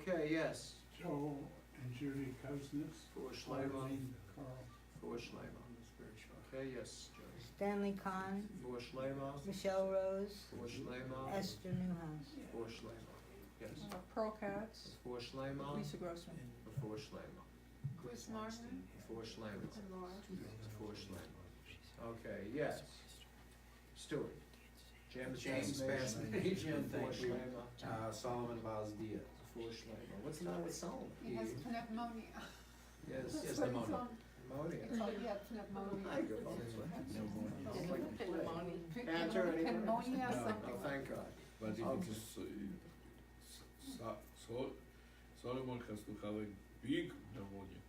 it. Okay, yes. Joe and Judy Koznitz. Before Shalema, Carl. before Shalema. Okay, yes, Joe. Stanley Kahn, Before Shalema, Michelle Rose, before Shalema, Esther Newhouse. before Shalema. Yes. Pearl Katz, Before Shalema, Lisa Grossman. before Shalema. Chris Martin. Before Shalema. And Laura. Before Shalema. Okay, yes. Stuart. James James Mason. Mason. Before Thank you. Shalema. Solomon Vazdia. Before Shalema. What's the matter with Solomon? He has pneumonia. Yes, That's yes, what it's pneumonia. on. Pneumonia. It's like, yeah, pneumonia. Hi, good morning. Pneumonia. Cancer, anything? Pneumonia, No. something Oh, like thank God. But if Okay. it is Solomon has to have a big pneumonia.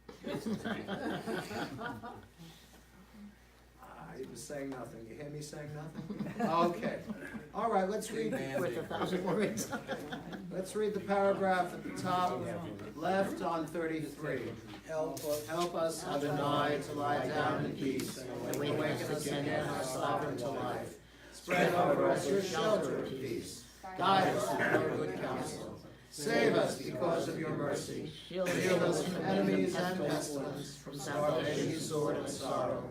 He was saying nothing. You hear me saying nothing? Okay. All right, let's read. With 1,000 words. Let's read the paragraph at the top left on 33. Help us, Adonai, to lie down in peace, and awaken us again, our sovereign to life. Spread over us your shelter of peace. Guide us with your good counsel. Save us because of your mercy. Shield Shield us from enemies and pestilence, from starvation, sword, and sorrow.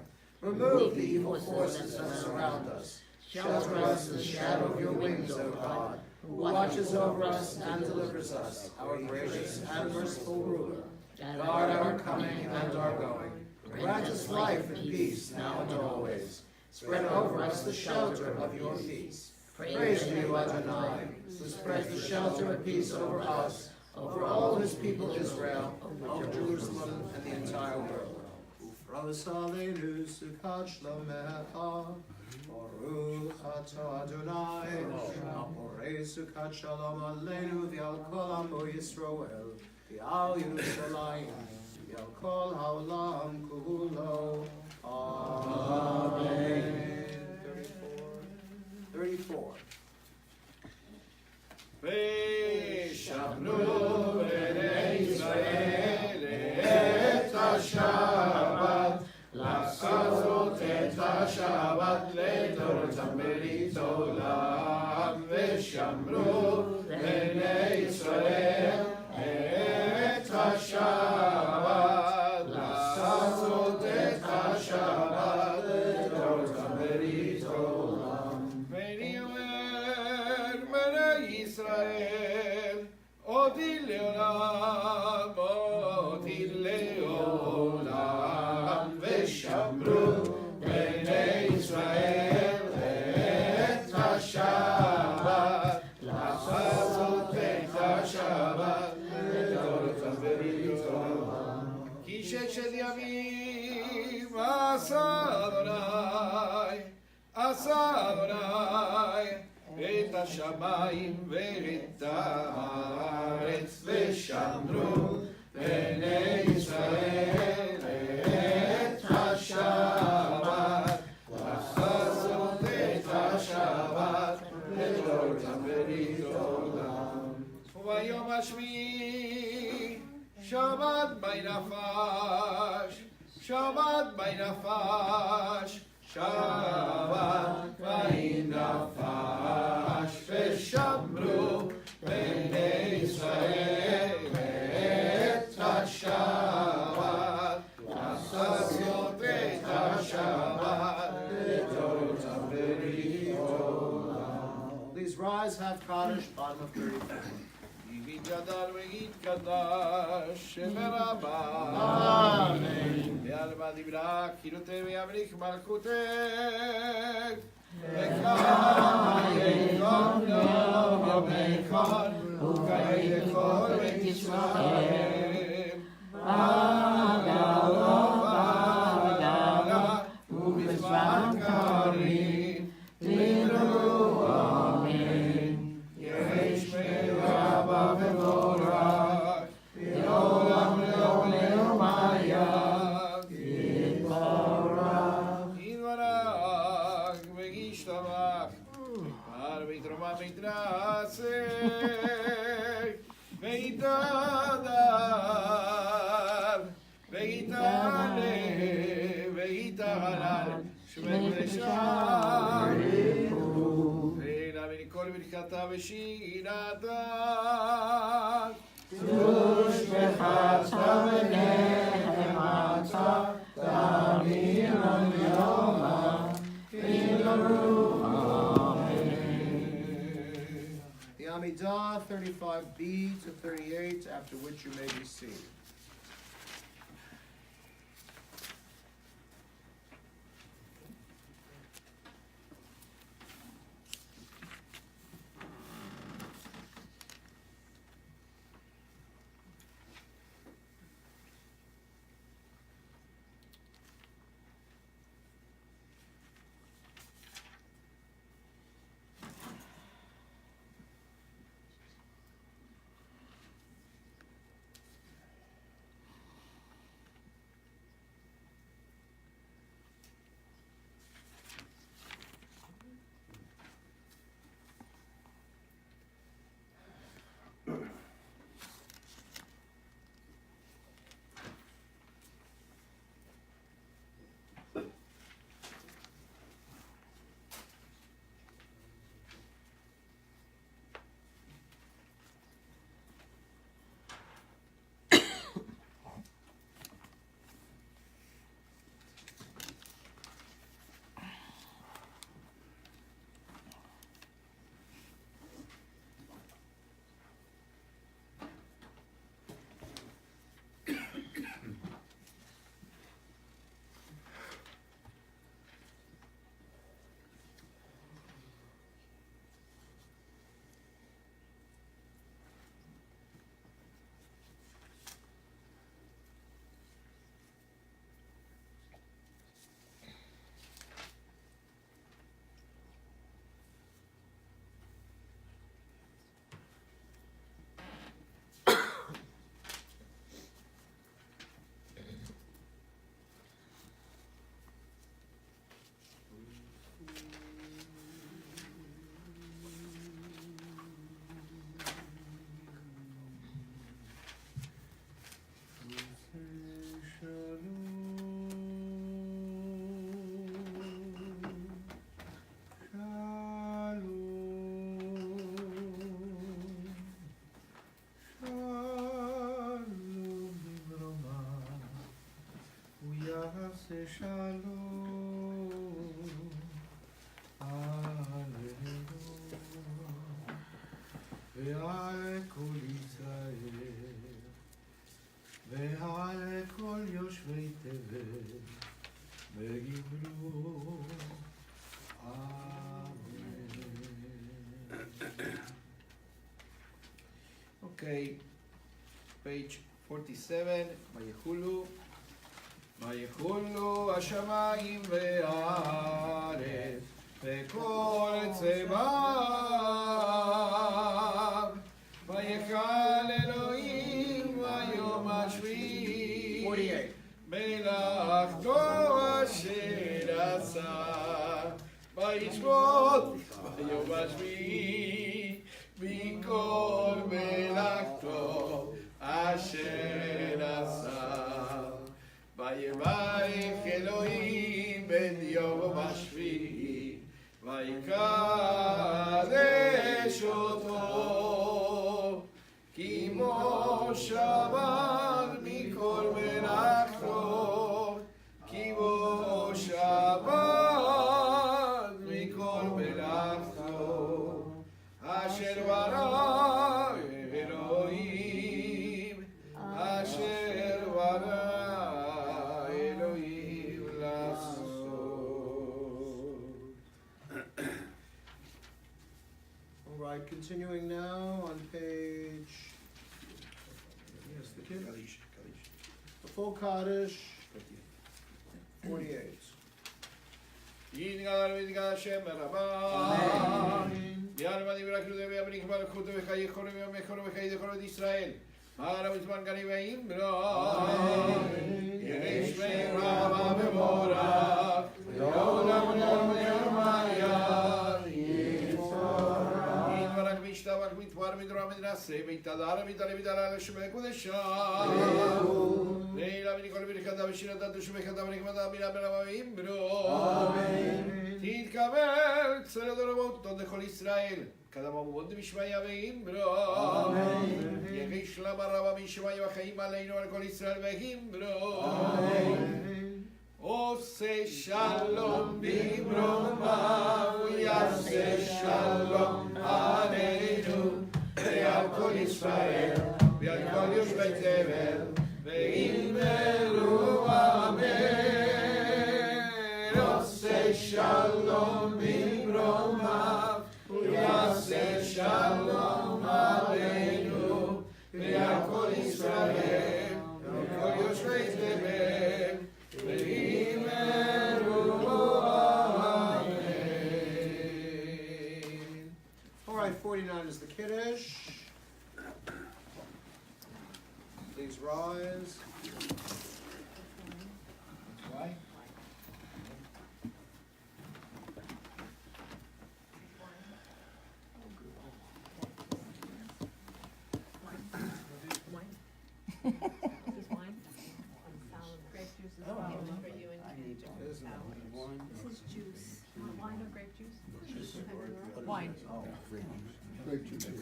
Remove the evil forces that surround us. Shelter us in the shadow of your wings, O God. who watches over us and delivers us, our gracious and merciful ruler. Guard our coming and our going. Grant us life and peace now and always. Spread over us the shelter of your peace. Praise to you, Adonai, who spreads the shelter of peace over us, over all his people Israel, over Jerusalem and the entire world. Ufros aleinu sukkot shlomecha, baruch atah Adonai, aporei sukkot shalom aleinu v'al kol amo Yisroel, v'al Yerushalayim, v'al kol ha'olam kulo. Amen. 34. ושמנו בני ישראל את השבת, לעשות את השבת לדורותם ברית עולם. ושמרו בני ישראל את השבת, לעשות את השבת לדורותם ברית עולם. ישראל, אותי לעולם, אותי לעולם, ושמרו בני ישראל את השבת, לעשות את השבת לדורותם ברית עולם. כי ששת ימים עשה אדוני את השמיים ואת הארץ, ושמרו בני ישראל את השבת, לעשות את השבת לדורותם ברית עולם. וביום השביעי שבת בי נפש, שבת בי נפש, שבת בי נפש, ושמרו בני ישראל את השבת, לעשות את השבת לדורותם ברית עולם. Please rise, have Kaddish, bottom of 34. יתגדל ויתקדש שם רבה. אמן. ועלמא דיברה קהילותך וימליך מלכותך. וקיים יום יומך וקיים לכל בית ישראל. בגלה ובזמן קריב תדברו אמן. יהי שמי רבה ומבורך מעולם לעולם היה יתברך. יתברך וישתבח על בית רמה בית רסק ויתהדר ויתעלה ויתהלל שמי ושערים כל ברכתה ושינתה קדוש וחצה ונחמתה תמירון יומה אמן. The Amidah 35b to 38, after which you may be seated. עשה שלום עלינו ועל כל ישראל ועל כל יושבי תבל ויאמרו Okay, page 47, ויחולו השמיים והארץ וכל צבאיו ויכל אלוהים ביום השביעי מלאכתו אשר עשה וישבות ביום השביעי מכל מלאכתו אשר עשה ויברך אלוהים ביום השביעי ויקדש אותו כי בו שבת מכל מלאכתו כי בו שבת מכל מלאכתו אשר ברא אלוהים אשר ברא אלוהים לעשות. All right, continuing now on page, yes, the Kiddush, the full Kaddish, 48. יתגדל ויתגדל השם רבה יעלמה דברי כלודי ויבריך מלכותו וחיי כל ויומי כל וחיי כל בית ישראל מעלה וזמן גני ואמרה יהי שמי רבה ומבורך לעולם ולעולם ירמיה יתברך וישתבח ויתפאר מדרום ונעשה ויתהדר ויתעלה לשמי קודשה לעילה ונכל ברכתה ושירתה ושמחתה ונקמתה מילה בלמה ואמרו תתקבל צלת רבותות לכל ישראל קדם אבוות דמשמעיה ואמרו יחי שלם הרבה משמעיה וחיים עלינו על כל ישראל ואמרו עושה שלום במרומיו ויעשה שלום עלינו ועל כל ישראל ועל כל יושבי תבל ואמרו אמן עושה שלום במרומיו ויעשה שלום עלינו ועל כל ישראל ועל כל יושבי תבל All right, 49 is the Kiddush. Please rise. Why? This is wine? Grape juice is wine for you and This is juice. You want wine or grape juice? Wine. Grape juice is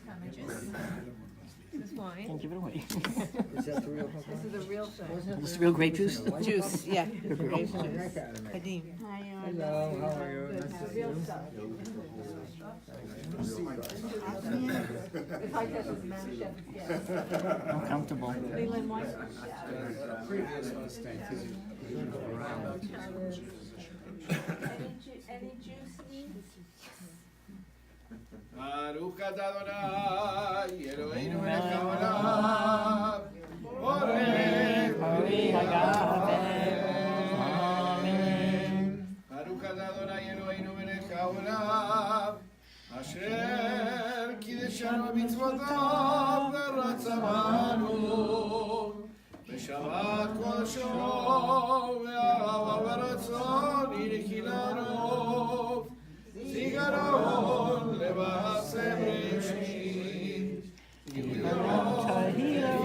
coming. Juice. This is wine. Can't give it away. Is that the real This is the real thing. This is real grape juice? Juice, yeah. Grape juice. Kadim. Hello, how are you? Good. Nice to The see real you. stuff. If I touch this man, chef, yeah. Uncomfortable. Leland wine? Any juice needs? ברוך אתה אדוני אלוהינו מלך העולם בורא ברוך אתה אדוני אלוהינו מלך העולם אשר קידשנו במצוותיו ורצה בנו בשבת קודשו ואהבה ורצון הנה לנו זיכרון למעשה בראשית זיכרון תהילה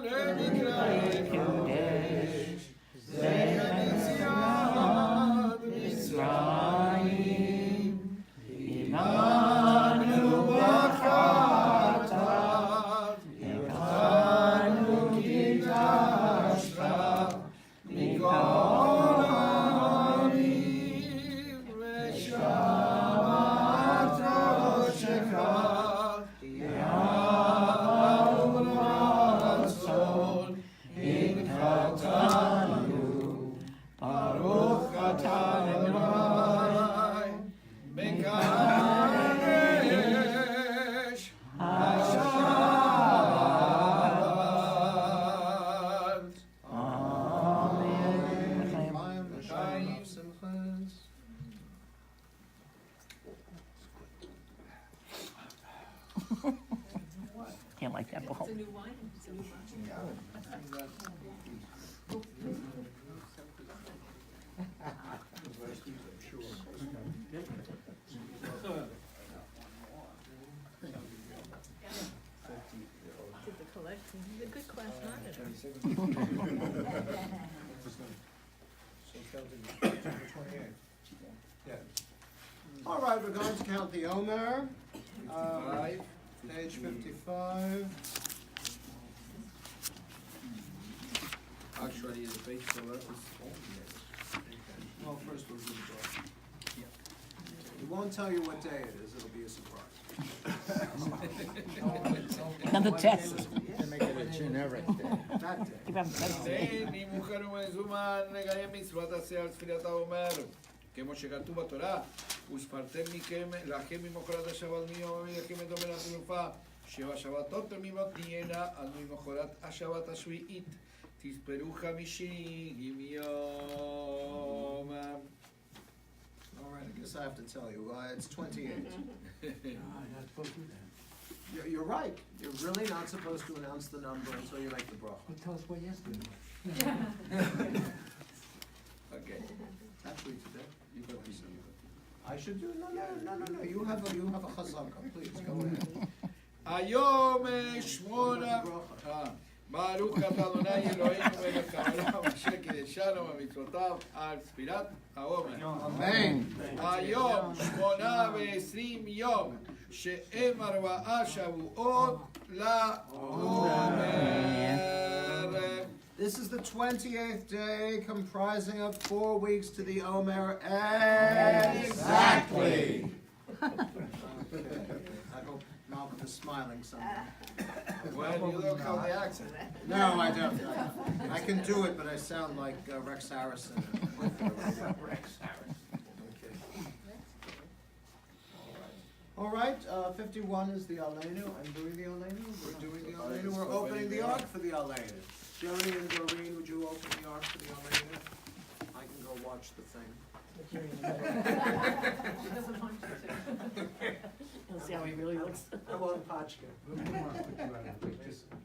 למקראי קודש זכר יציאת מצרים עמנו בחטאת אותנו קידשת Simchas. Can't like that ball. It's a new wine, it's a new wine. Did the collection, he's a good class monitor. Yeah. All right, we're going to count the Omer. Page 55. Actually, the page for that is Well, first we'll do the draw. We won't tell you what day it is, it'll be a surprise. Another test. They make it a generic day. That day. Give him אין אם מוכר ומזומן לקיים מצוות עשה על תפילת העומר כמו שכתוב בתורה וספרתם מכם לכם ממחרת השבת מיום המלכים את עומר החילופה 7 שבתות תמימות תהיינה על ממחרת השבת השביעית תספרו 50 יום. All right, I guess I have to tell you, it's 28. You're right. You're really not supposed to announce the number until you make the bracha. Well, tell us what yesterday was. Okay. Actually, today. You got this. I should do no. You have a chazaka. Please go ahead. היום שמונה ברוך אתה אדוני אלוהינו מלך העולם אשר קידשנו במצוותיו על תפילת העומר. אמן. היום 28 יום שהם 4 שבועות לעומר. This is the 28th day, comprising of 4 weeks to the Omer. Exactly. I hope Malcolm is smiling somewhere. Well, you don't have the accent. No, I don't. I can do it, but I sound like Rex Harrison. Rex Harrison. Okay. All right, 51 is the Aleinu. I'm doing the Aleinu. We're doing the Aleinu. We're opening the Ark for the Aleinu. Joni and Doreen, would you open the Ark for the Aleinu? I can go watch the thing. He doesn't want you to. Let's see how he really looks. I want Pachka.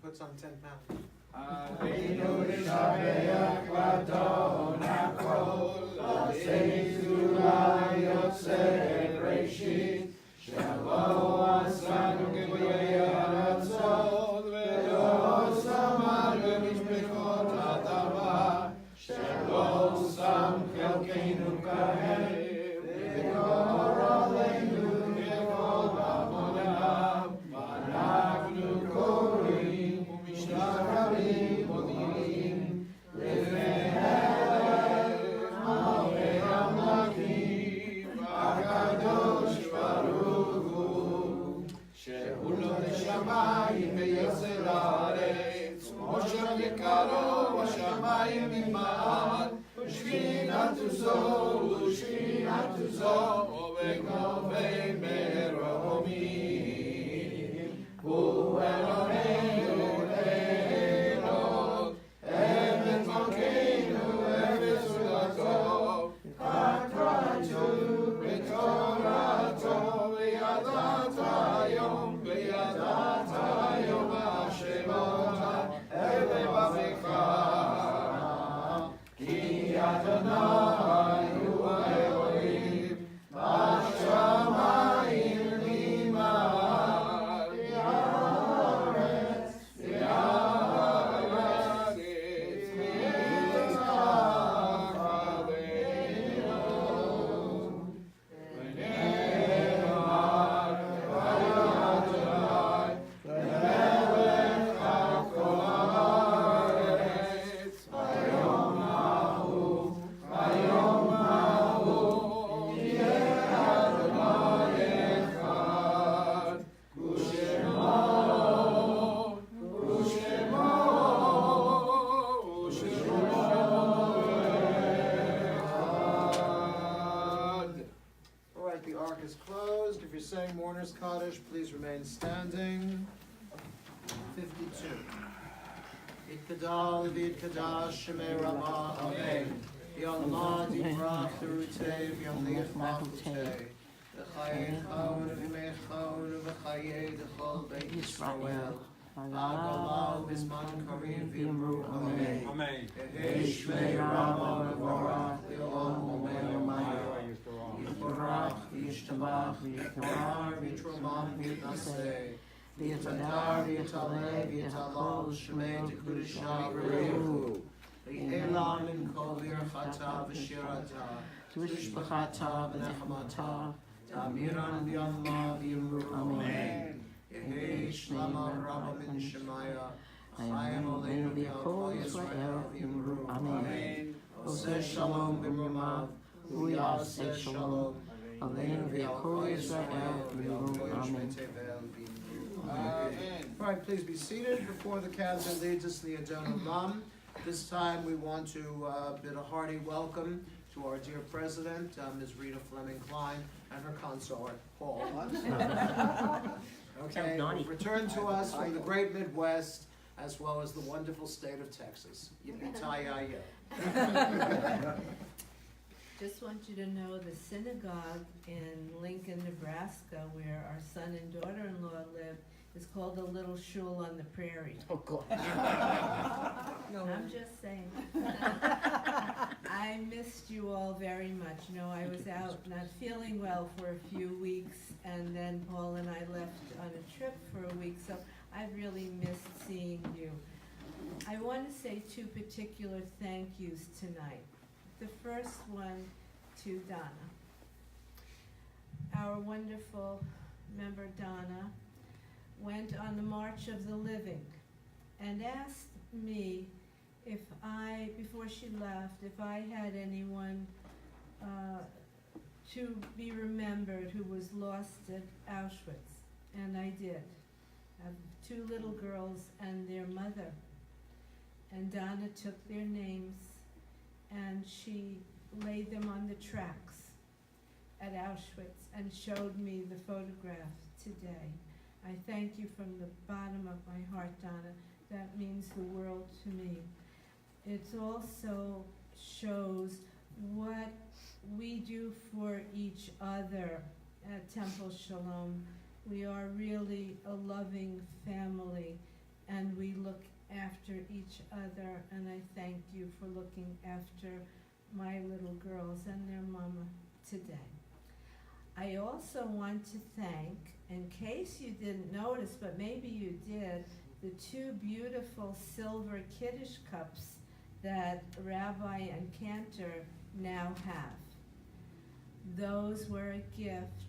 Puts on 10 pounds. Aleinu nishabeach v'adon hakol Aleinu yotzer Reshit Shelo asanu g'voyei haratzot Ve'lo samar b'mishpechot ha'adama Shelo sam chelkeinu kahem Ve'gor aleinu k'kol hamonam V'anachnu korim u'mishtachavim modi'im Lefnei Melech Malkei Hamlakim Hakadosh Baruch Hu Shehu notei shamayim v'yotzer haaretz Moshe יקרו השמיים ממעל ושכינת עוזו ושכינת עוזו ובגובי מרומי הוא אלוהינו לילות אמת מלכנו ארץ סעודתו קראתו בתורתו וידעת היום השמות כי אדוני הוא האלוהים בשמיים ממעל בארץ ויצחק אבינו ונאמר וידעי למלך על כל הארץ ביום ההוא יהיה אדוני אחד ושמו אחד. All right, the Ark is closed. If you're saying Mourner's Kaddish, please remain standing. 52. Itkadal v'Itkadash Shemei Ramah. Amen. Yallah divrach thurute, v'yamliach machute. V'chayei chon, v'mech chon, v'chayei d'chol beit Yisrael. V'agalau b'zman karev v'yamru amen. Amen. Yehei shmei Rabba v'vorach v'yom u'me'omayah. Yitbarach v'yishtabach v'yitnar v'yitromam v'yitnaseh. V'yitadar v'yitaleh v'yitalol shmei t'kudishah v'rehu. V'yelam min kol virchata v'shirata. Tushbachata v'nechamata. Ta'amiran v'yamma v'yamru amen. Yehei shlama Rabba min Shemaya. Chayim Aleinu v'yalkol Yisrael v'yamru amen. Oseh shalom b'mrumav. Uyaseh shalom. Aleinu v'yalkol Yisrael v'yamru amen. Amen. All right, please be seated before the Kazan leads us in the Adon Olam. This time we want to bid a hearty welcome to our dear president, Ms. Rita Fleming Klein, and her consort, Paul. Okay, who returned to us from the great Midwest, as well as the wonderful state of Texas. Yippee-ki-yay. Just want you to know the synagogue in Lincoln, Nebraska, where our son and daughter-in-law live, is called the Little Shul on the Prairie. Oh, God. I'm just saying. I missed you all very much. You know, I was out not feeling well for a few weeks, and then Paul and I left on a trip for a week, so I really missed seeing you. I want to say two particular thank yous tonight. The first one to Donna. Our wonderful member Donna went on the March of the Living and asked me if I, before she left, if I had anyone to be remembered who was lost at Auschwitz, and I did. I have two little girls and their mother, and Donna took their names and she laid them on the tracks at Auschwitz and showed me the photograph today. I thank you from the bottom of my heart, Donna. That means the world to me. It also shows what we do for each other at Temple Shalom. We are really a loving family, and we look after each other, and I thank you for looking after my little girls and their mama today. I also want to thank, in case you didn't notice, but maybe you did, the two beautiful silver Kiddush Cups that Rabbi and Cantor now have. Those were a gift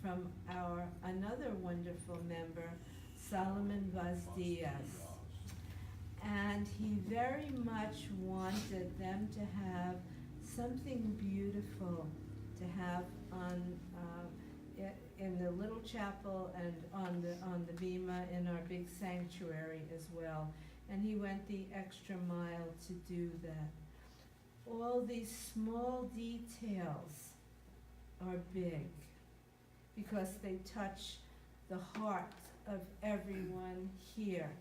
from our another wonderful member, Solomon Vazdias. And he very much wanted them to have something beautiful to have on in the little chapel and on the bima in our big sanctuary as well. And he went the extra mile to do that. All these small details are big because they touch the heart of everyone here.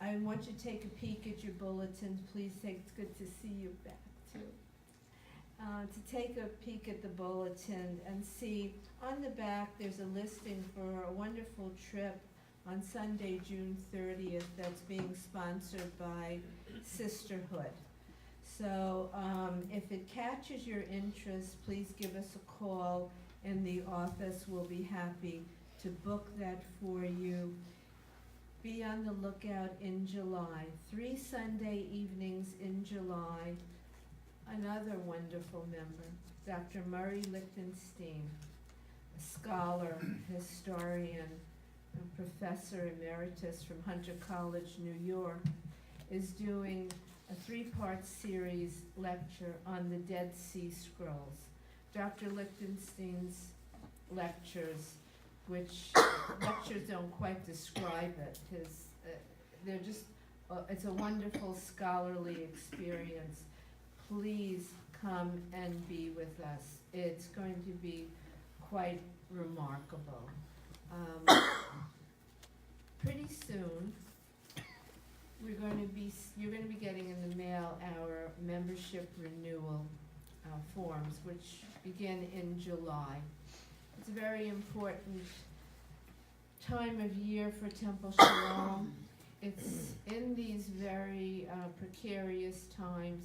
I want you to take a peek at your bulletins. Please it's good to see you back too. To take a peek at the bulletin and see on the back there's a listing for a wonderful trip on Sunday, June 30th that's being sponsored by Sisterhood. So if it catches your interest, please give us a call in the office. We'll be happy to book that for you. Be on the lookout in July. 3 Sunday evenings in July. Another wonderful member, Dr. Murray Lichtenstein, a scholar, historian, and professor emeritus from Hunter College, New York, is doing a 3-part series lecture on the Dead Sea Scrolls. Dr. Lichtenstein's lectures, which lectures don't quite describe it, they're just, it's a wonderful scholarly experience. Please come and be with us. It's going to be quite remarkable. Pretty soon, you're going to be getting in the mail our membership renewal forms, which begin in July. It's a very important time of year for Temple Shalom. It's in these very precarious times.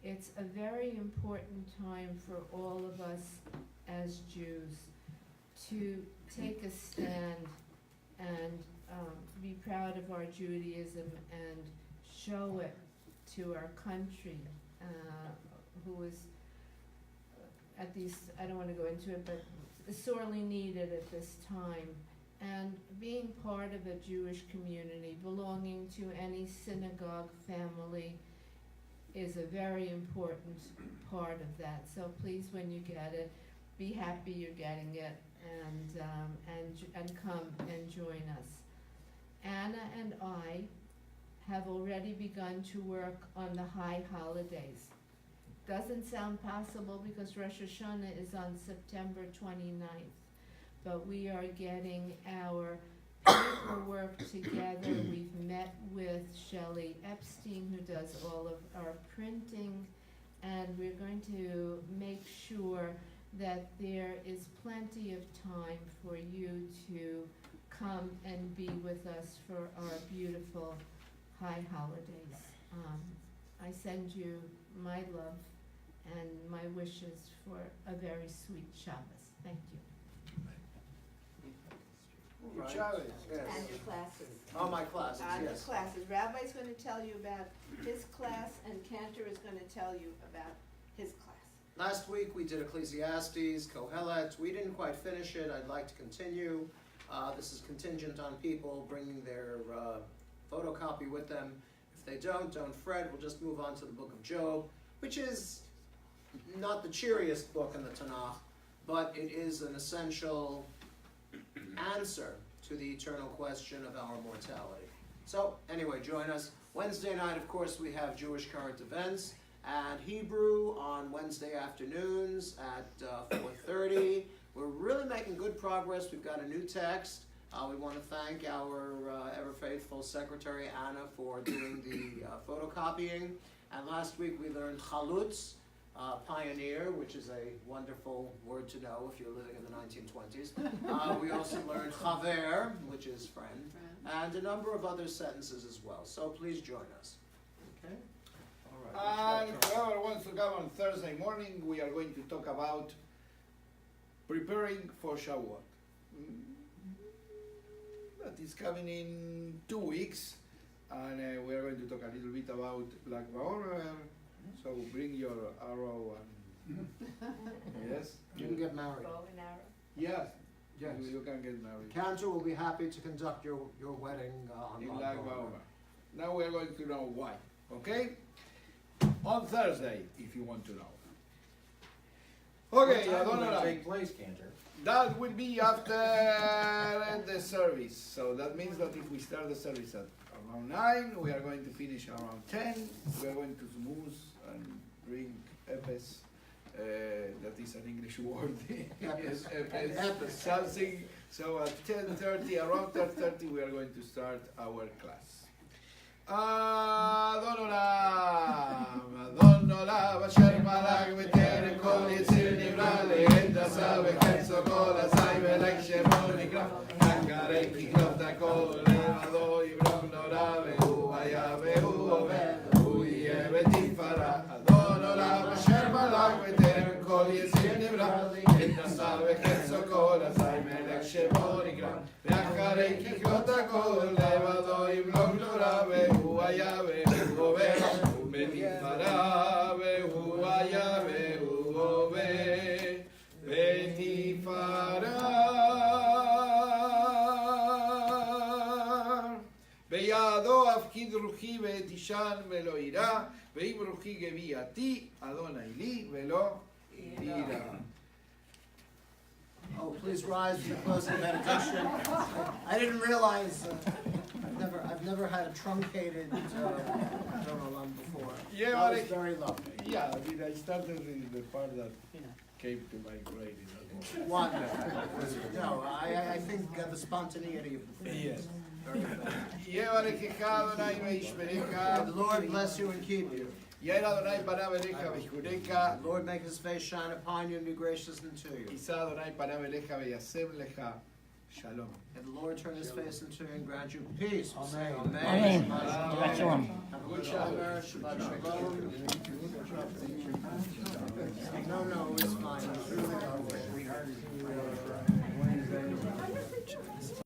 It's a very important time for all of us as Jews to take a stand and be proud of our Judaism and show it to our country, who is at these, I don't want to go into it, but sorely needed at this time. And being part of a Jewish community, belonging to any synagogue family, is a very important part of that. So please, when you get it, be happy you're getting it, and come and join us. Anna and I have already begun to work on the high holidays. Doesn't sound possible because Rosh Hashanah is on September 29th, but we are getting our paperwork together. We've met with Shelley Epstein, who does all of our printing, and we're going to make sure that there is plenty of time for you to come and be with us for our beautiful high holidays. I send you my love and my wishes for a very sweet Shabbos. Thank you. Right. And Yes. your classes. Oh, my classes, On the yes. classes. Rabbi's going to tell you about his class, and Cantor is going to tell you about his class. Last week we did Ecclesiastes, Kohelet. We didn't quite finish it. I'd like to continue. This is contingent on people bringing their photocopy with them. If they don't fret. We'll just move on to the book of Job, which is not the cheeriest book in the Tanakh, but it is an essential answer to the eternal question of our mortality. So, anyway, join us. Wednesday night, of course, we have Jewish current events and Hebrew on Wednesday afternoons at 4:30. We're really making good progress. We've got a new text. We want to thank our ever-faithful secretary, Anna, for doing the photocopying. And last week we learned chalutz, pioneer, which is a wonderful word to know if you're living in the 1920s. We also learned chaver, which is friend, and a number of other sentences as well. So please join us. Okay? All right. And whoever wants to come on Thursday morning, we are going to talk about preparing for Shabbat. That is coming in 2 weeks, and we are going to talk a little bit about Lag BaOmer. So bring your arrow and yes, You can get married. Bow and arrow. yes, Yes. you can get married Cantor will be happy to conduct your wedding on in Lag Lag BaOmer. BaOmer. Now we are going to know why. Okay, on Thursday, if you want to know. Okay, What time will Adonai. that take place, Cantor? That will be after the service. So that means that if we start the service at around 9, we are going to finish around 10. We are going to smooth and drink epes. That is an English word. Epes. Epes. Something. So at 10:30, around 10:30, we are going to start our class. Adon Olam, Asher Malach V'Terem Kol Yitzir Nivra Le'ed Asa V'Chetzo Kol Asai V'Lek Shemo Nikra Akarei Kikrot HaKol Levado Yibrom Nora Ve'hu Haya Ve'hu Omer Hu Yeh V'Tifara Adon Olam, Asher Malach V'Terem Kol Yitzir Nivra Le'ed Asa V'Chetzo Kol Asai V'Lek Shemo Nikra Akarei Kikrot HaKol Levado Yibrom Nora Ve'hu Haya Ve'hu Omer ותפארה והוא היה והוא הווה ותפארה בידו הפקיד רוחי ותישן ולא יירא ואם רוחי גוויעתי אדוני לי ולא יירא. Oh, please rise for the closing meditation. I didn't realize, I've never had a truncated Adon Olam before. Yeah, that was but very lovely. Yeah, I started with the part that came to my brain. Wonderful. No, I think the spontaneity of the thing. Yes. יהיה ברכך אדוני וישמרך. The Lord bless you and keep you. יאיר אדוני פניו אליך ויחונך. The Lord make his face shine upon you and be gracious unto you. יישא אדוני פניו אליך וישם לך שלום. And the Lord turn his face unto you and grant you peace. We'll say Amen. Amen. Shabbat Shalom. Have a good Shabbat. Shabbat Shalom. No, it's fine. It's really not.